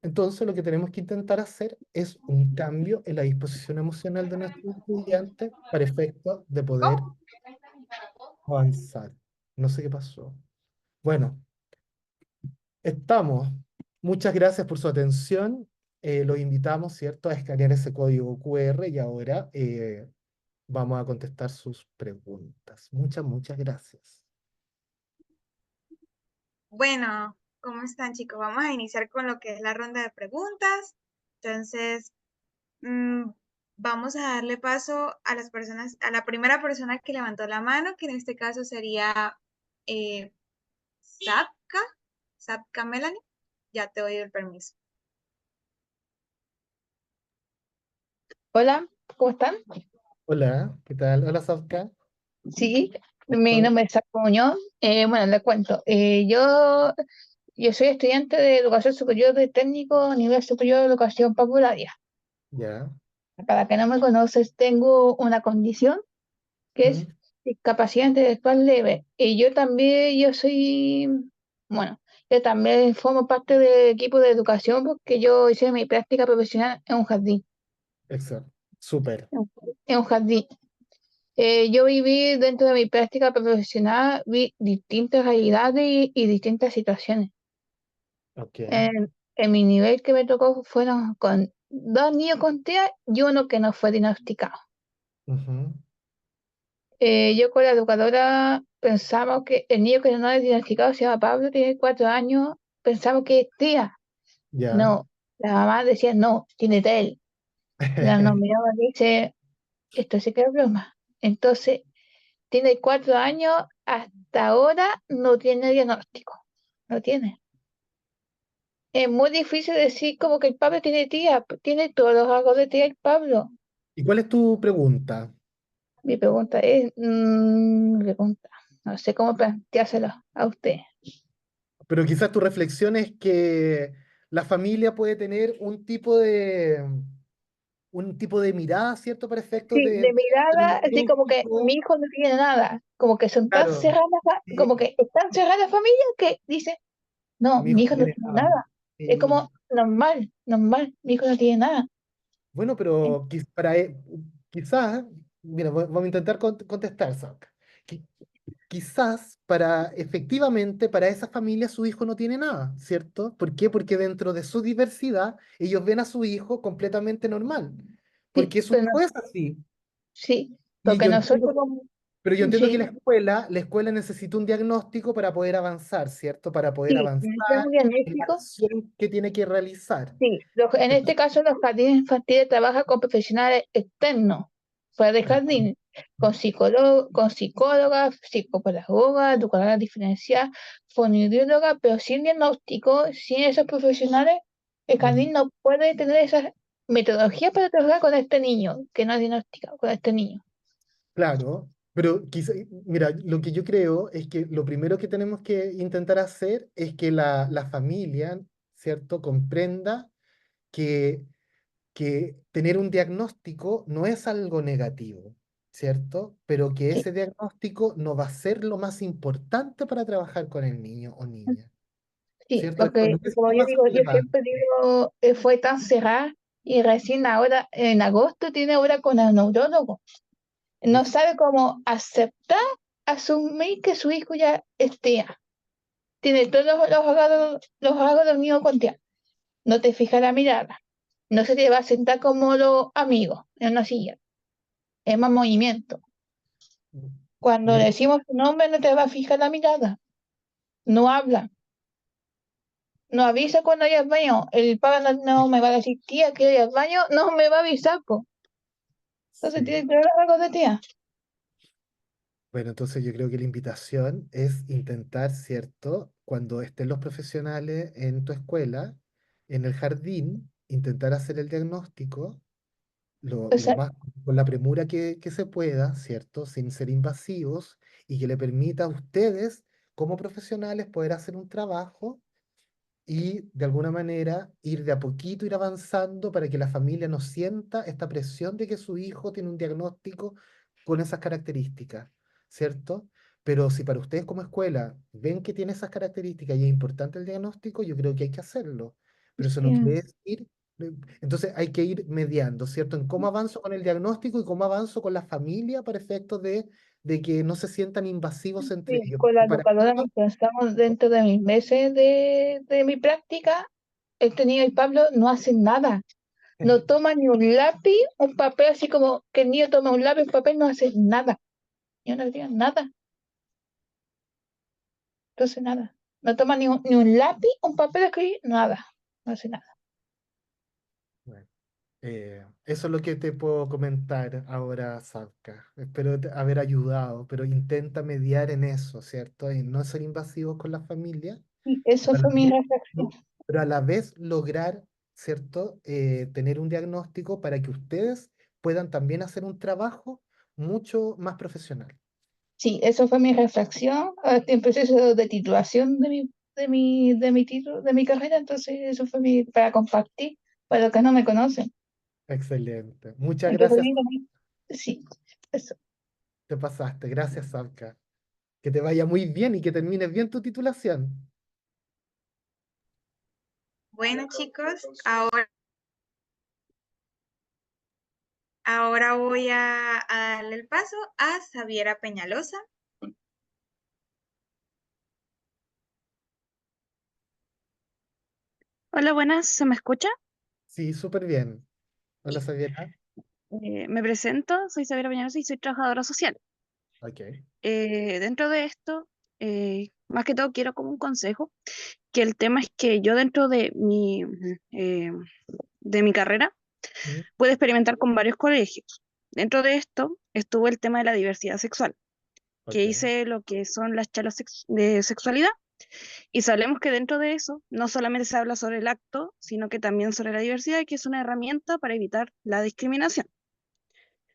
Entonces lo que tenemos que intentar hacer es un cambio en la disposición emocional de nuestros estudiantes para efecto de poder avanzar. No sé qué pasó. Bueno, estamos. Muchas gracias por su atención. Los invitamos, ¿cierto?, a escanear ese código QR y ahora vamos a contestar sus preguntas. Muchas gracias. Bueno, ¿cómo están, chicos? Vamos a iniciar con lo que es la ronda de preguntas. Entonces, mm, vamos a darle paso a las personas, a la primera persona que levantó la mano, que en este caso sería eh, Sapka, Sapka Melanie. Ya te doy el permiso. Hola, ¿cómo están? Hola, ¿qué tal? Hola, Sofka. Sí, mi ¿Todo? nombre es Saco Muñoz. Bueno, les cuento. Yo soy estudiante de Educación Superior de Técnico Nivel Superior de Educación Popularia. Ya. Para que no me conoces, tengo una condición que es Mm, discapacidad intelectual leve. Y bueno, yo también formo parte del equipo de educación porque yo hice mi práctica profesional en un jardín. exacto. Súper. En un jardín. Yo viví dentro de mi práctica profesional, vi distintas realidades y distintas situaciones. Ok. En mi nivel que me tocó fueron con dos niños con TEA y uno que no fue diagnosticado. Ujú. Yo con la educadora pensamos que el niño que no es diagnosticado se llama Pablo, tiene 4 años, pensamos que es TEA. Ya. No, la mamá decía no, tiene TEL. La no miraba y dice, esto sí que es broma. Entonces, tiene 4 años, hasta ahora no tiene diagnóstico. No tiene. Es muy difícil decir como que el Pablo tiene tía. Tiene todos los rasgos de tía el Pablo. ¿Y cuál es tu pregunta? Mi pregunta es, no sé cómo planteárselo a usted. Pero quizás tu reflexión es que la familia puede tener un tipo de mirada, ¿cierto? Para efectos Sí, de de mirada, así como que mi diagnóstico. hijo no tiene nada. Como que son tan Claro, cerradas, sí, como que están cerradas la familia que dice, no, mi mi hijo hijo no no tiene tiene nada. nada. Es Sí. como normal, normal, mi hijo no tiene nada. Bueno, pero quizás, mira, vamos a intentar contestar, Sauca. Qui- Quizás efectivamente, para esa familia su hijo no tiene nada, ¿cierto? ¿Por qué? Porque dentro de su diversidad ellos ven a su hijo completamente normal, Sí, porque su pero no, hijo es así. sí, Y porque yo nosotros entiendo, como, pero yo entiendo que sí, la escuela necesita un diagnóstico para poder avanzar, ¿cierto? Para poder sí, avanzar necesitamos un en la diagnóstico. acción que tiene que realizar. Sí, en este caso los jardines infantiles trabajan con profesionales externos, fuera del Ah, jardín, con psicólogas, psicopedagogas, educadoras diferenciadas, fonoaudiólogas, pero sin diagnóstico, sin esos profesionales, el mm, jardín no puede tener esas metodologías para trabajar con este niño que no es diagnosticado, con este niño. claro, pero quizá, mira, lo que yo creo es que lo primero que tenemos que intentar hacer es que la familia, ¿cierto?, comprenda que, que tener un diagnóstico no es algo negativo, ¿cierto? Pero que Sí, ese diagnóstico no va a ser lo más importante para trabajar con el niño o niña, sí, ¿cierto? Esto porque no es como lo yo más digo, yo relevante. siempre digo, fue tan cerrada y recién ahora, en agosto, tiene hora con el neurólogo. No sabe cómo aceptar, asumir que su hijo ya es TEA. Tiene todos los rasgos de un niño con TEA. No te fijas la mirada. No se te va a sentar como los amigos en una silla. Es más movimiento. Cuando Mira, decimos su nombre, no te va a fijar la mirada. No habla. No avisa cuando hay al baño. El padre no me va a decir, tía, quiero ir al baño. No me va a avisar, po. Entonces sí. tiene todos los rasgos de TEA. Bueno, entonces yo creo que la invitación es intentar, ¿cierto? Cuando estén los profesionales en tu escuela, en el jardín, intentar hacer el diagnóstico O lo sea, más con la premura que se pueda, ¿cierto? Sin ser invasivos y que le permita a ustedes, como profesionales, poder hacer un trabajo y de alguna manera ir de a poquito, ir avanzando para que la familia no sienta esta presión de que su hijo tiene un diagnóstico con esas características, ¿cierto? Pero si para ustedes como escuela ven que tiene esas características y es importante el diagnóstico, yo creo que hay que hacerlo. Pero eso no sí, quiere decir, entonces hay que ir mediando, ¿cierto? En cómo avanzo con el diagnóstico y cómo avanzo con la familia para efectos de que no se sientan invasivos entre sí, ellos. con la Para educadora eso, nos pensamos dentro de mis meses de mi práctica, este niño y Pablo no hacen nada. No toma ni un lápiz, un papel, así como que el niño toma un lápiz, un papel, no hace nada. Yo no digo nada, entonces nada. No toma ni un lápiz, un papel, escribir, nada. No hace nada. bueno. Eso es lo que te puedo comentar ahora, Savka. Espero haber ayudado, pero intenta mediar en eso, ¿cierto? Y no ser invasivos con la familia, Y eso pero a la fue mi vez, reflexión. pero a la vez lograr, ¿cierto? Tener un diagnóstico para que ustedes puedan también hacer un trabajo mucho más profesional. Sí, eso fue mi reflexión. Ahora estoy en proceso de titulación de mi título, de mi carrera, entonces eso fue para compartir, para los que no me conocen. Excelente. Muchas Entonces, gracias. sí, eso. Te pasaste. Gracias, Savka. Que te vaya muy bien y que termines bien tu titulación. Bueno, chicos, ahora voy a darle el paso a Xaviera Peñalosa. Hola, buenas, ¿se me escucha? Sí, súper bien. Hola, Sabiela. Me presento, soy Sabrina Peñalosa y soy trabajadora social. Ok. Dentro de esto, más que todo quiero como un consejo, que el tema es que yo dentro de mi carrera Mm, pude experimentar con varios colegios. Dentro de esto estuvo el tema de la diversidad sexual, que ok. hice lo que son las charlas de sexualidad y sabemos que dentro de eso no solamente se habla sobre el acto, sino que también sobre la diversidad, que es una herramienta para evitar la discriminación.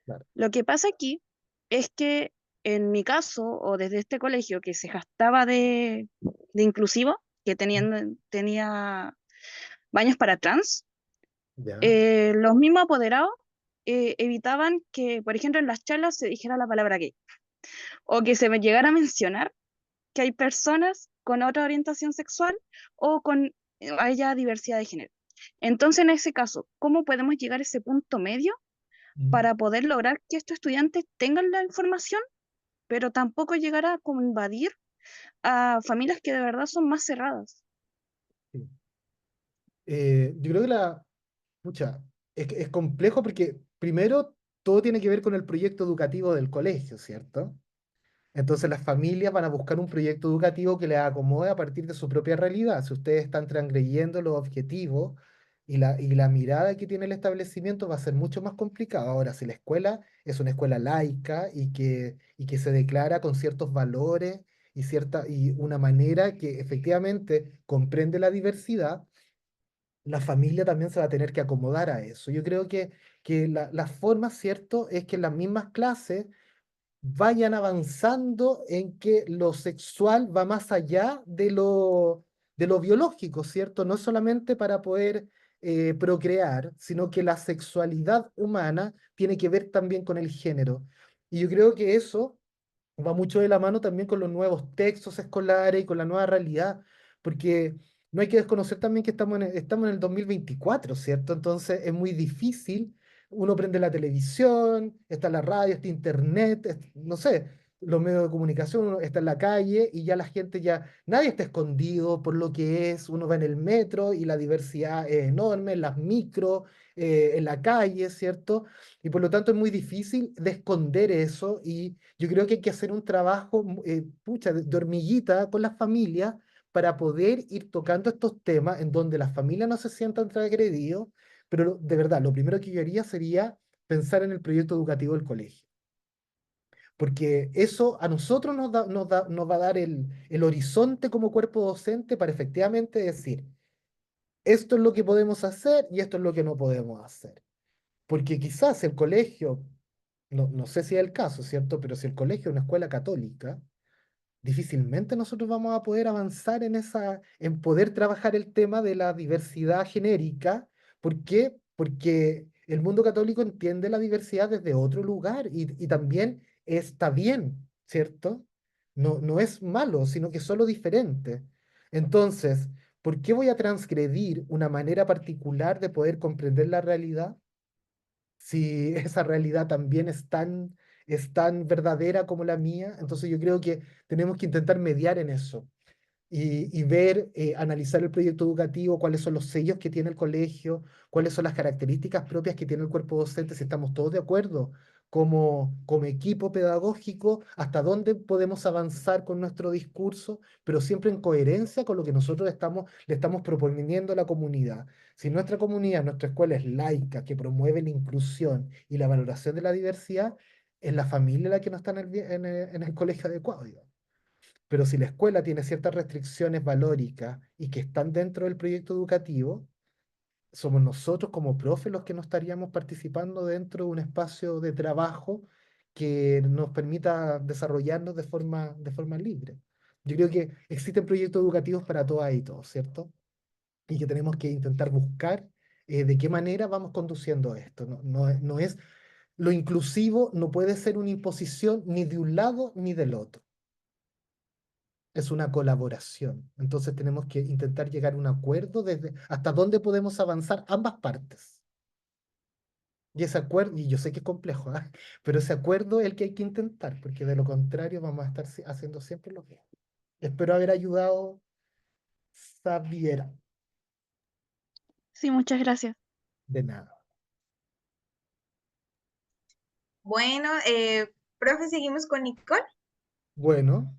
Claro. Lo que pasa aquí es que en mi caso, o desde este colegio que se jactaba de inclusivo, que Mm, tenía baños para trans, ya. los mismos apoderados evitaban que, por ejemplo, en las charlas se dijera la palabra gay, o que se me llegara a mencionar que hay personas con otra orientación sexual o con haya diversidad de género. Entonces, en ese caso, ¿cómo podemos llegar a ese punto medio Mm, para poder lograr que estos estudiantes tengan la información, pero tampoco llegar a como invadir a familias que de verdad son más cerradas? sí. Yo creo que pucha, es complejo porque primero todo tiene que ver con el proyecto educativo del colegio, ¿cierto? Entonces las familias van a buscar un proyecto educativo que les acomode a partir de su propia realidad. Si ustedes están transgrediendo los objetivos y la mirada que tiene el establecimiento va a ser mucho más complicado. Ahora, si la escuela es una escuela laica y que se declara con ciertos valores y una manera que efectivamente comprende la diversidad, la familia también se va a tener que acomodar a eso. Yo creo que la forma, ¿cierto?, es que en las mismas clases vayan avanzando en que lo sexual va más allá de lo biológico, ¿cierto? No solamente para poder procrear, sino que la sexualidad humana tiene que ver también con el género. Y yo creo que eso va mucho de la mano también con los nuevos textos escolares y con la nueva realidad, porque no hay que desconocer también que estamos en el 2024, ¿cierto? Entonces es muy difícil, uno prende la televisión, está la radio, está internet, no sé, los medios de comunicación, uno está en la calle y ya la gente nadie está escondido por lo que es, uno va en el metro y la diversidad es enorme, en las micro, en la calle, ¿cierto? Y por lo tanto es muy difícil de esconder eso y yo creo que hay que hacer un trabajo, pucha, de hormiguita con las familias para poder ir tocando estos temas en donde las familias no se sientan transgredidos, pero de verdad, lo primero que yo haría sería pensar en el proyecto educativo del colegio. porque eso a nosotros nos va a dar el horizonte como cuerpo docente para efectivamente decir, esto es lo que podemos hacer y esto es lo que no podemos hacer. Porque quizás el colegio, no sé si es el caso, ¿cierto? Pero si el colegio es una escuela católica, difícilmente nosotros vamos a poder avanzar en poder trabajar el tema de la diversidad genérica. ¿Por qué? Porque el mundo católico entiende la diversidad desde otro lugar y también está bien, ¿cierto? No es malo, sino que es solo diferente. Entonces, ¿por qué voy a transgredir una manera particular de poder comprender la realidad si esa realidad también es tan verdadera como la mía? Entonces yo creo que tenemos que intentar mediar en eso y ver, analizar el proyecto educativo, cuáles son los sellos que tiene el colegio, cuáles son las características propias que tiene el cuerpo docente, si estamos todos de acuerdo como equipo pedagógico, hasta dónde podemos avanzar con nuestro discurso, pero siempre en coherencia con lo que nosotros le estamos proponiendo a la comunidad. Si nuestra comunidad, nuestra escuela es laica, que promueve la inclusión y la valoración de la diversidad, es la familia la que no está en el colegio adecuado, digamos. Pero si la escuela tiene ciertas restricciones valóricas y que están dentro del proyecto educativo, somos nosotros como profes los que no estaríamos participando dentro de un espacio de trabajo que nos permita desarrollarnos de forma libre. Yo creo que existen proyectos educativos para todas y todos, ¿cierto? Y que tenemos que intentar buscar de qué manera vamos conduciendo esto. No es, lo inclusivo no puede ser una imposición ni de un lado ni del otro. Es una colaboración. Entonces tenemos que intentar llegar a un acuerdo desde hasta dónde podemos avanzar ambas partes. Y ese acuerdo, y yo sé que es complejo, ¿ah? Pero ese acuerdo es el que hay que intentar, porque de lo contrario vamos a estar haciendo siempre lo mismo. Espero haber ayudado, Xaviera. Sí, muchas gracias. De nada. Bueno, profe, seguimos con Nicole. Bueno,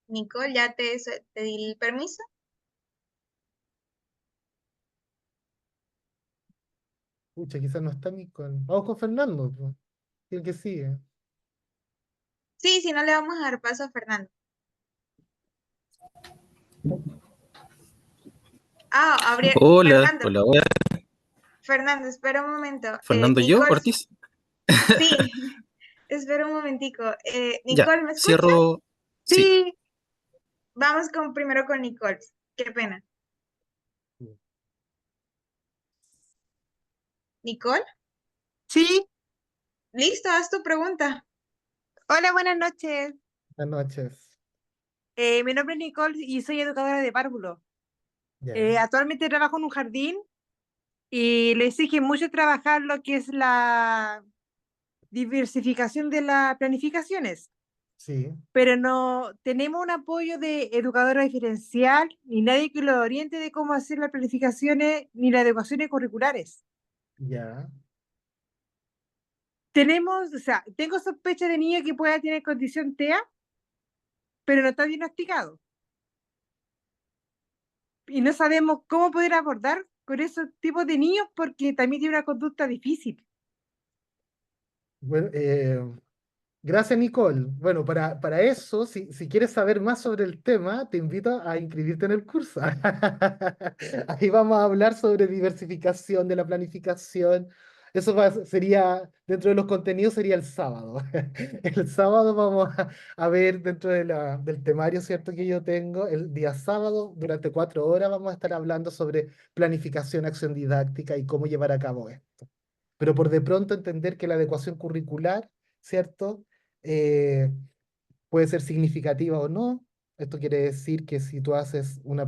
Nicole, ya te di el permiso. pucha, quizás no está Vamos con Fernando, pues, el que sigue. Sí, si no le vamos a dar paso a Fernando. Hola, Fernando, hola, hola. Fernando, espera un momento. ¿Fernando yo, Nicole, Ortiz? sí, espera un momentico. Ya, Nicole, ¿me escucha? cierro. Sí. Sí. Vamos primero con Nicole. Qué pena. Nicole, Sí, listo, haz tu pregunta. hola, buenas noches. Buenas noches. Mi nombre es Nicole y soy educadora de párvulos. Ya, Actualmente trabajo en un jardín y le exige mucho trabajar lo que es la diversificación de las planificaciones, sí, pero no tenemos un apoyo de educadora diferencial ni nadie que lo oriente de cómo hacer las planificaciones ni las adecuaciones curriculares. ya. Tengo sospecha de niño que pueda tener condición TEA, pero no está diagnosticado. Y no sabemos cómo poder abordar con esos tipos de niños porque también tiene una conducta difícil. Bueno, gracias, Nicole. Bueno, para eso, si quieres saber más sobre el tema, te invito a inscribirte en el curso. Ahí vamos a hablar sobre diversificación de la planificación. Eso sería, dentro de los contenidos, sería el sábado. El sábado vamos a ver dentro del temario, ¿cierto? Que yo tengo, el día sábado, durante 4 horas, vamos a estar hablando sobre planificación, acción didáctica y cómo llevar a cabo esto. Pero por de pronto entender que la adecuación curricular, ¿cierto? Eh, puede ser significativa o no. Esto quiere decir que si tú haces una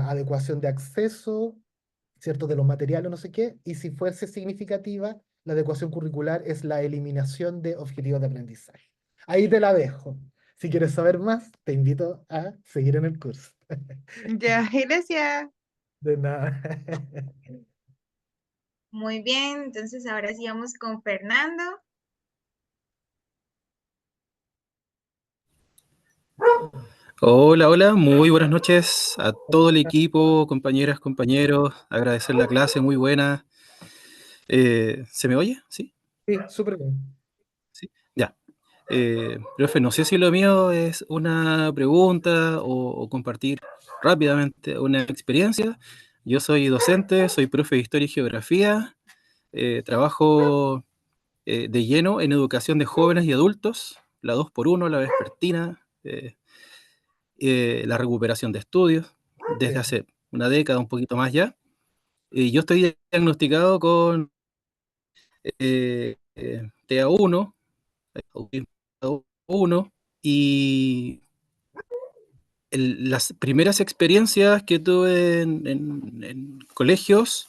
adecuación de acceso, ¿cierto? De los materiales o no sé qué, y si fuese significativa, la adecuación curricular es la eliminación de objetivos de aprendizaje. Ahí te la dejo. Si quieres saber más, te invito a seguir en el curso. Ya, gracias. De nada. Muy bien, entonces ahora sí vamos con Fernando. Hola, hola, muy buenas noches a todo el equipo, compañeras, compañeros. Agradecer la clase, muy buena. ¿Se me oye? ¿Sí? Sí, súper bien. Sí. Ya. Profe, no sé si lo mío es una pregunta o compartir rápidamente una experiencia. Yo soy docente, soy profe de Historia y Geografía. Trabajo de lleno en educación de jóvenes y adultos, la 2x1, la vespertina, la recuperación de estudios, desde Sí. hace una década, un poquito más ya. Yo estoy diagnosticado con TEA1, autismo TEA1, y las primeras experiencias que tuve en colegios,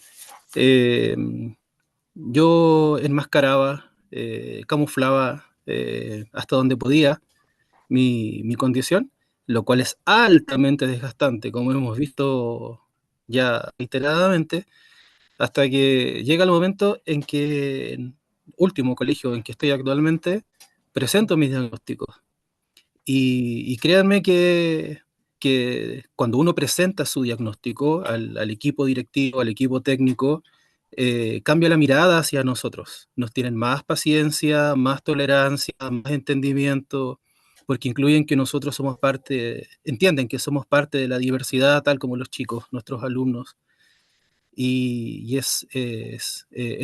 eh, yo enmascaraba, camuflaba hasta donde podía mi condición, lo cual es altamente desgastante, como hemos visto ya reiteradamente, hasta que llega el momento en que, en último colegio en que estoy actualmente, presento mis diagnósticos. Y créanme que cuando uno presenta su diagnóstico al equipo directivo, al equipo técnico, cambia la mirada hacia nosotros. Nos tienen más paciencia, más tolerancia, más entendimiento, porque incluyen que nosotros somos parte, entienden que somos parte de la diversidad, tal como los chicos, nuestros alumnos. Y es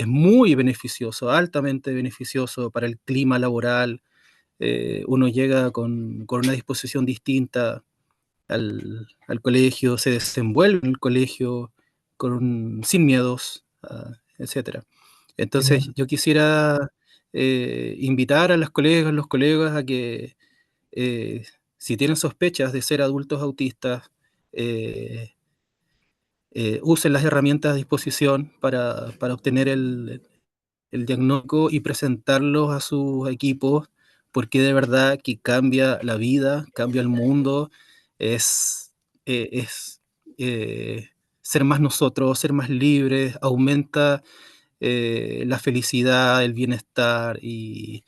muy beneficioso, altamente beneficioso para el clima laboral. Uno llega con una disposición distinta al colegio, se desenvuelve en el colegio sin miedos, etcétera. Entonces, Genial. yo quisiera invitar a las colegas, los colegas a que si tienen sospechas de ser adultos autistas, eh, usen las herramientas a disposición para obtener el diagnóstico y presentarlos a sus equipos, porque de verdad que cambia la vida, cambia el mundo, es ser más nosotros, ser más libres, aumenta la felicidad, el bienestar y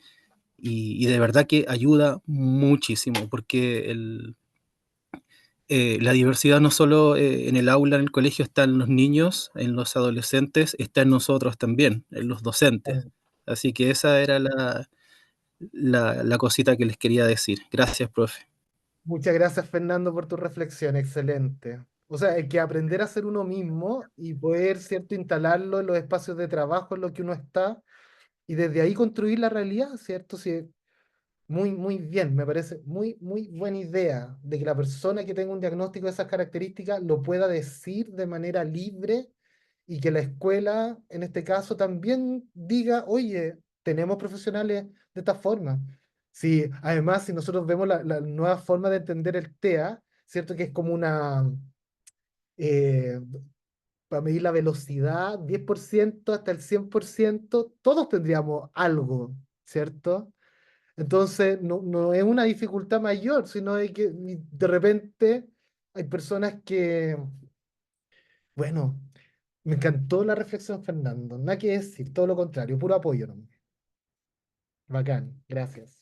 de verdad que ayuda muchísimo, porque la diversidad no solo en el aula, en el colegio, está en los niños, en los adolescentes, está en nosotros también, en los docentes. Así que esa era la cosita que les quería decir. Gracias, profe. Muchas gracias, Fernando, por tu reflexión. Excelente. O sea, hay que aprender a ser uno mismo y poder, ¿cierto?, instalarlo en los espacios de trabajo en los que uno está y desde ahí construir la realidad, ¿cierto? Sí, muy, muy bien. Me parece muy, muy buena idea de que la persona que tenga un diagnóstico de esas características lo pueda decir de manera libre y que la escuela, en este caso, también diga, oye, tenemos profesionales de esta forma. Sí, además, si nosotros vemos la nueva forma de entender el TEA, ¿cierto? Que es como una, eh, para medir la velocidad, 10% hasta el 100%, todos tendríamos algo, ¿cierto? Entonces, no es una dificultad mayor, sino de que de repente hay personas que, bueno, me encantó la reflexión, Fernando. Nada que decir, todo lo contrario, puro apoyo, ¿no? Bacán, gracias.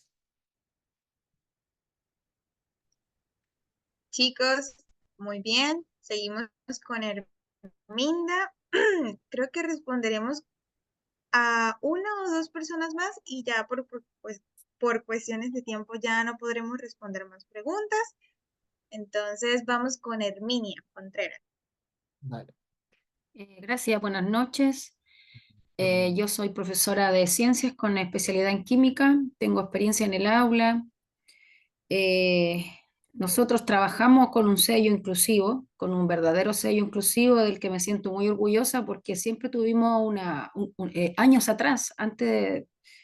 Chicos, muy bien. Seguimos con Herminda. Creo que responderemos a una o dos personas más y ya pues, por cuestiones de tiempo ya no podremos responder más preguntas. Entonces vamos con Herminia Contreras. Vale. Gracias, buenas noches. Yo soy profesora de ciencias con especialidad en química, tengo experiencia en el aula. Eh, Nosotros trabajamos con un sello inclusivo, con un verdadero sello inclusivo del que me siento muy orgullosa porque siempre tuvimos años atrás,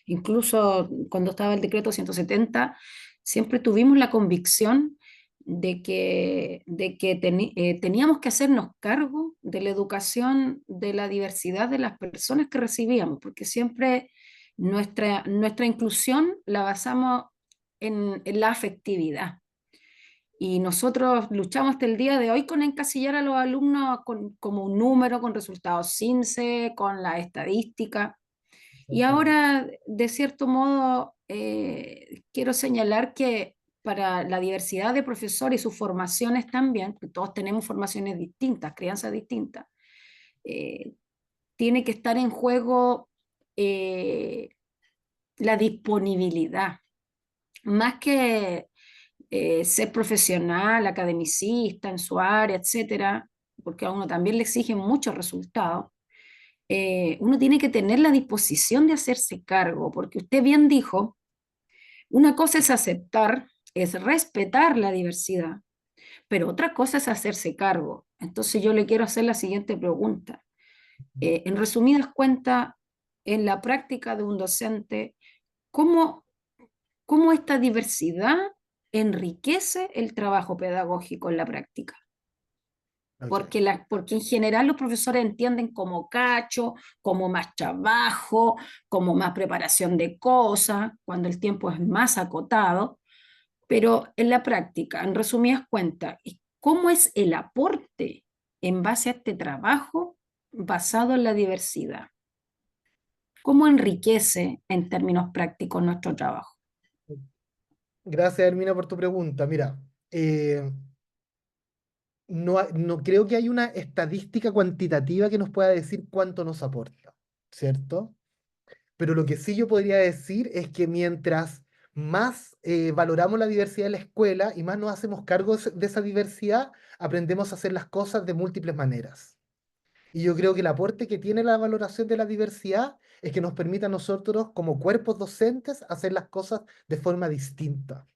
incluso cuando estaba el decreto 170, siempre tuvimos la convicción de que teníamos que hacernos cargo de la educación de la diversidad de las personas que recibíamos, porque siempre nuestra inclusión la basamos en la afectividad. Y nosotros luchamos hasta el día de hoy con encasillar a los alumnos como un número, con resultados CINCE, con la estadística. Y ahora, de cierto modo, quiero señalar que para la diversidad de profesores y sus formaciones también, que todos tenemos formaciones distintas, crianzas distintas, tiene que estar en juego la disponibilidad, más que ser profesional, academicista en su área, etcétera, porque a uno también le exigen muchos resultados. Uno tiene que tener la disposición de hacerse cargo, porque usted bien dijo, una cosa es aceptar, es respetar la diversidad, pero otra cosa es hacerse cargo. Entonces yo le quiero hacer la siguiente pregunta. En resumidas cuentas, en la práctica de un docente, ¿cómo, cómo esta diversidad enriquece el trabajo pedagógico en la práctica? Ok. Porque en general los profesores entienden como cacho, como más trabajo, como más preparación de cosas, cuando el tiempo es más acotado, pero en la práctica, en resumidas cuentas, ¿cómo es el aporte en base a este trabajo basado en la diversidad? ¿Cómo enriquece en términos prácticos nuestro trabajo? Gracias, Hermina, por tu pregunta. Mira, no creo que haya una estadística cuantitativa que nos pueda decir cuánto nos aporta, ¿cierto? Pero lo que sí yo podría decir es que mientras más valoramos la diversidad en la escuela y más nos hacemos cargo de esa diversidad, aprendemos a hacer las cosas de múltiples maneras. Y yo creo que el aporte que tiene la valoración de la diversidad es que nos permite a nosotros, como cuerpos docentes, hacer las cosas de forma distinta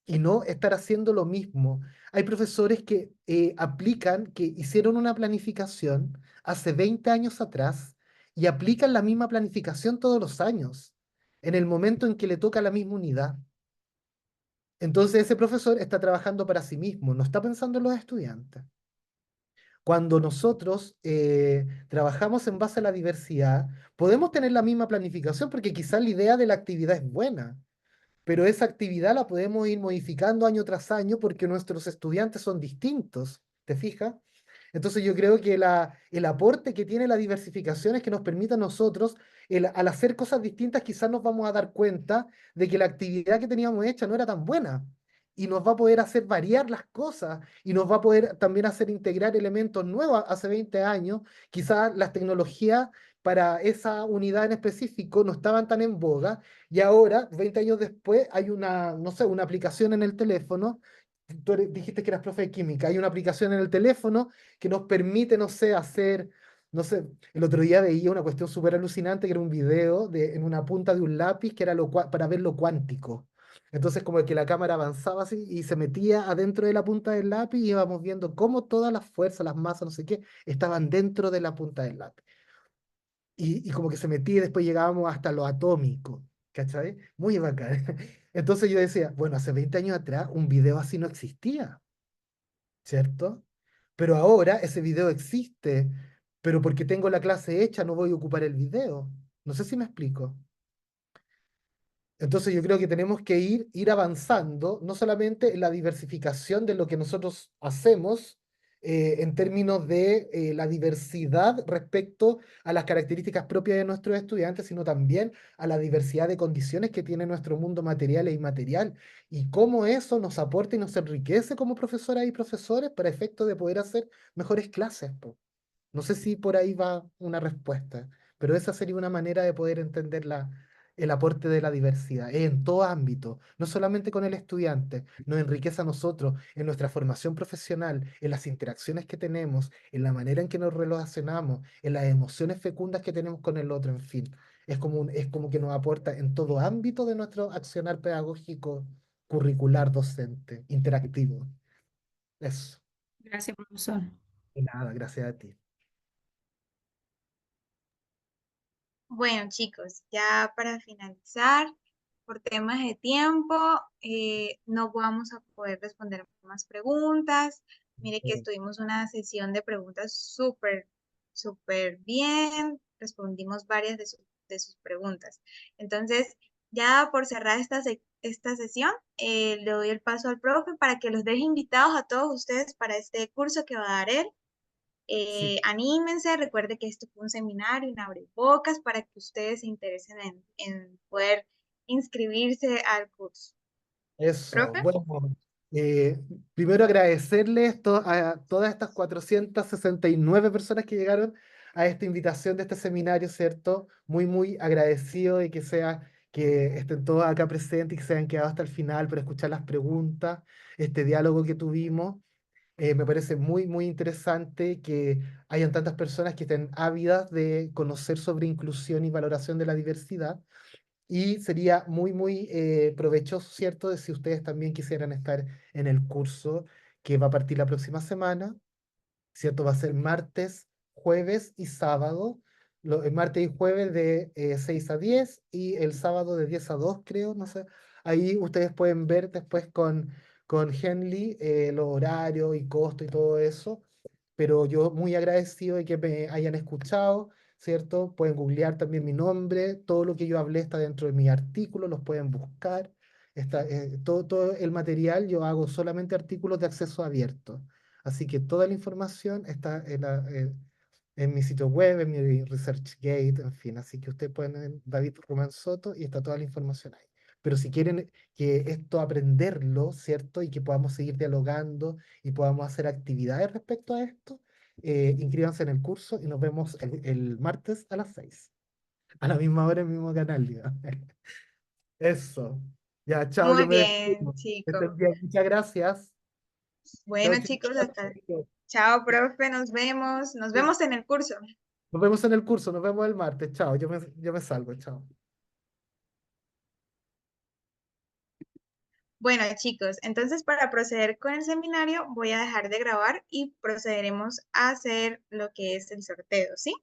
y no estar haciendo lo mismo. Hay profesores que aplican, que hicieron una planificación hace 20 años atrás y aplican la misma planificación todos los años, en el momento en que le toca la misma unidad. Entonces ese profesor está trabajando para sí mismo, no está pensando en los estudiantes. Cuando nosotros trabajamos en base a la diversidad, podemos tener la misma planificación porque quizás la idea de la actividad es buena, pero esa actividad la podemos ir modificando año tras año porque nuestros estudiantes son distintos, ¿te fijas? Entonces yo creo que el aporte que tiene la diversificación es que nos permite a nosotros, al hacer cosas distintas, quizás nos vamos a dar cuenta de que la actividad que teníamos hecha no era tan buena y nos va a poder hacer variar las cosas y nos va a poder también hacer integrar elementos nuevos. Hace 20 años, quizás las tecnologías para esa unidad en específico no estaban tan en boga y ahora, 20 años después, hay una, no sé, una aplicación en el teléfono. Dijiste que eras profe de química. Hay una aplicación en el teléfono que nos permite, no sé, hacer, no sé, el otro día veía una cuestión súper alucinante que era un video en una punta de un lápiz que era para ver lo cuántico. Entonces como que la cámara avanzaba así y se metía adentro de la punta del lápiz y íbamos viendo cómo todas las fuerzas, las masas, no sé qué, estaban dentro de la punta del lápiz. Y como que se metía y después llegábamos hasta lo atómico, ¿cachai? Muy bacán. Entonces yo decía, bueno, hace 20 años atrás un video así no existía, ¿cierto? Pero ahora ese video existe, pero porque tengo la clase hecha no voy a ocupar el video. No sé si me explico. Entonces yo creo que tenemos que ir avanzando, no solamente en la diversificación de lo que nosotros hacemos, en términos de la diversidad respecto a las características propias de nuestros estudiantes, sino también a la diversidad de condiciones que tiene nuestro mundo material e inmaterial, y cómo eso nos aporta y nos enriquece como profesoras y profesores para efecto de poder hacer mejores clases, po. No sé si por ahí va una respuesta, pero esa sería una manera de poder entender el aporte de la diversidad en todo ámbito, no solamente con el estudiante, nos enriquece a nosotros en nuestra formación profesional, en las interacciones que tenemos, en la manera en que nos relacionamos, en las emociones fecundas que tenemos con el otro, en fin. Es como que nos aporta en todo ámbito de nuestro accionar pedagógico, curricular, docente, interactivo. Eso. Gracias, profesor. Y nada, gracias a ti. Bueno, chicos, ya para finalizar, por temas de tiempo, no vamos a poder responder más preguntas. Mire que tuvimos una sesión de preguntas súper bien. Respondimos varias de sus preguntas. Entonces, ya por cerrar esta sesión, le doy el paso al profe para que los deje invitados a todos ustedes para este curso que va a dar él. Sí. Anímense, recuerde que esto fue un seminario, un abrebocas para que ustedes se interesen en poder inscribirse al curso. Eso, ¿Profe? bueno, eh, primero agradecerles a todas estas 469 personas que llegaron a esta invitación de este seminario, ¿cierto? Muy, muy agradecido de que estén todos acá presentes y que se hayan quedado hasta el final para escuchar las preguntas, este diálogo que tuvimos. Me parece muy, muy interesante que hayan tantas personas que estén ávidas de conocer sobre inclusión y valoración de la diversidad. Y sería muy, muy provechoso, ¿cierto?, de si ustedes también quisieran estar en el curso que va a partir la próxima semana, ¿cierto? Va a ser martes, jueves y sábado. El martes y jueves de 6 a 10 y el sábado de 10 a 2, creo, no sé. Ahí ustedes pueden ver después con Henley los horarios y costo y todo eso, pero yo muy agradecido de que me hayan escuchado, ¿cierto? Pueden googlear también mi nombre, todo lo que yo hablé está dentro de mi artículo, los pueden buscar. Está, todo el material, yo hago solamente artículos de acceso abierto. Así que toda la información está en mi sitio web, en mi ResearchGate, en fin. Así que ustedes pueden en David Román Soto y está toda la información ahí. Pero si quieren que esto aprenderlo, ¿cierto? Y que podamos seguir dialogando y podamos hacer actividades respecto a esto, inscríbanse en el curso y nos vemos el martes a las 6. A la misma hora en el mismo canal, digamos. Eso. Ya, chao, Muy yo me bien, despido. Que chicos. estén bien. Muchas gracias. Chao, Bueno, chicos. chicos, hasta... Chao, profe, nos vemos. Nos vemos en el curso. Nos vemos en el curso, nos vemos el martes. Chao, yo me salgo, chao. Bueno, chicos, entonces para proceder con el seminario voy a dejar de grabar y procederemos a hacer lo que es el sorteo, ¿sí?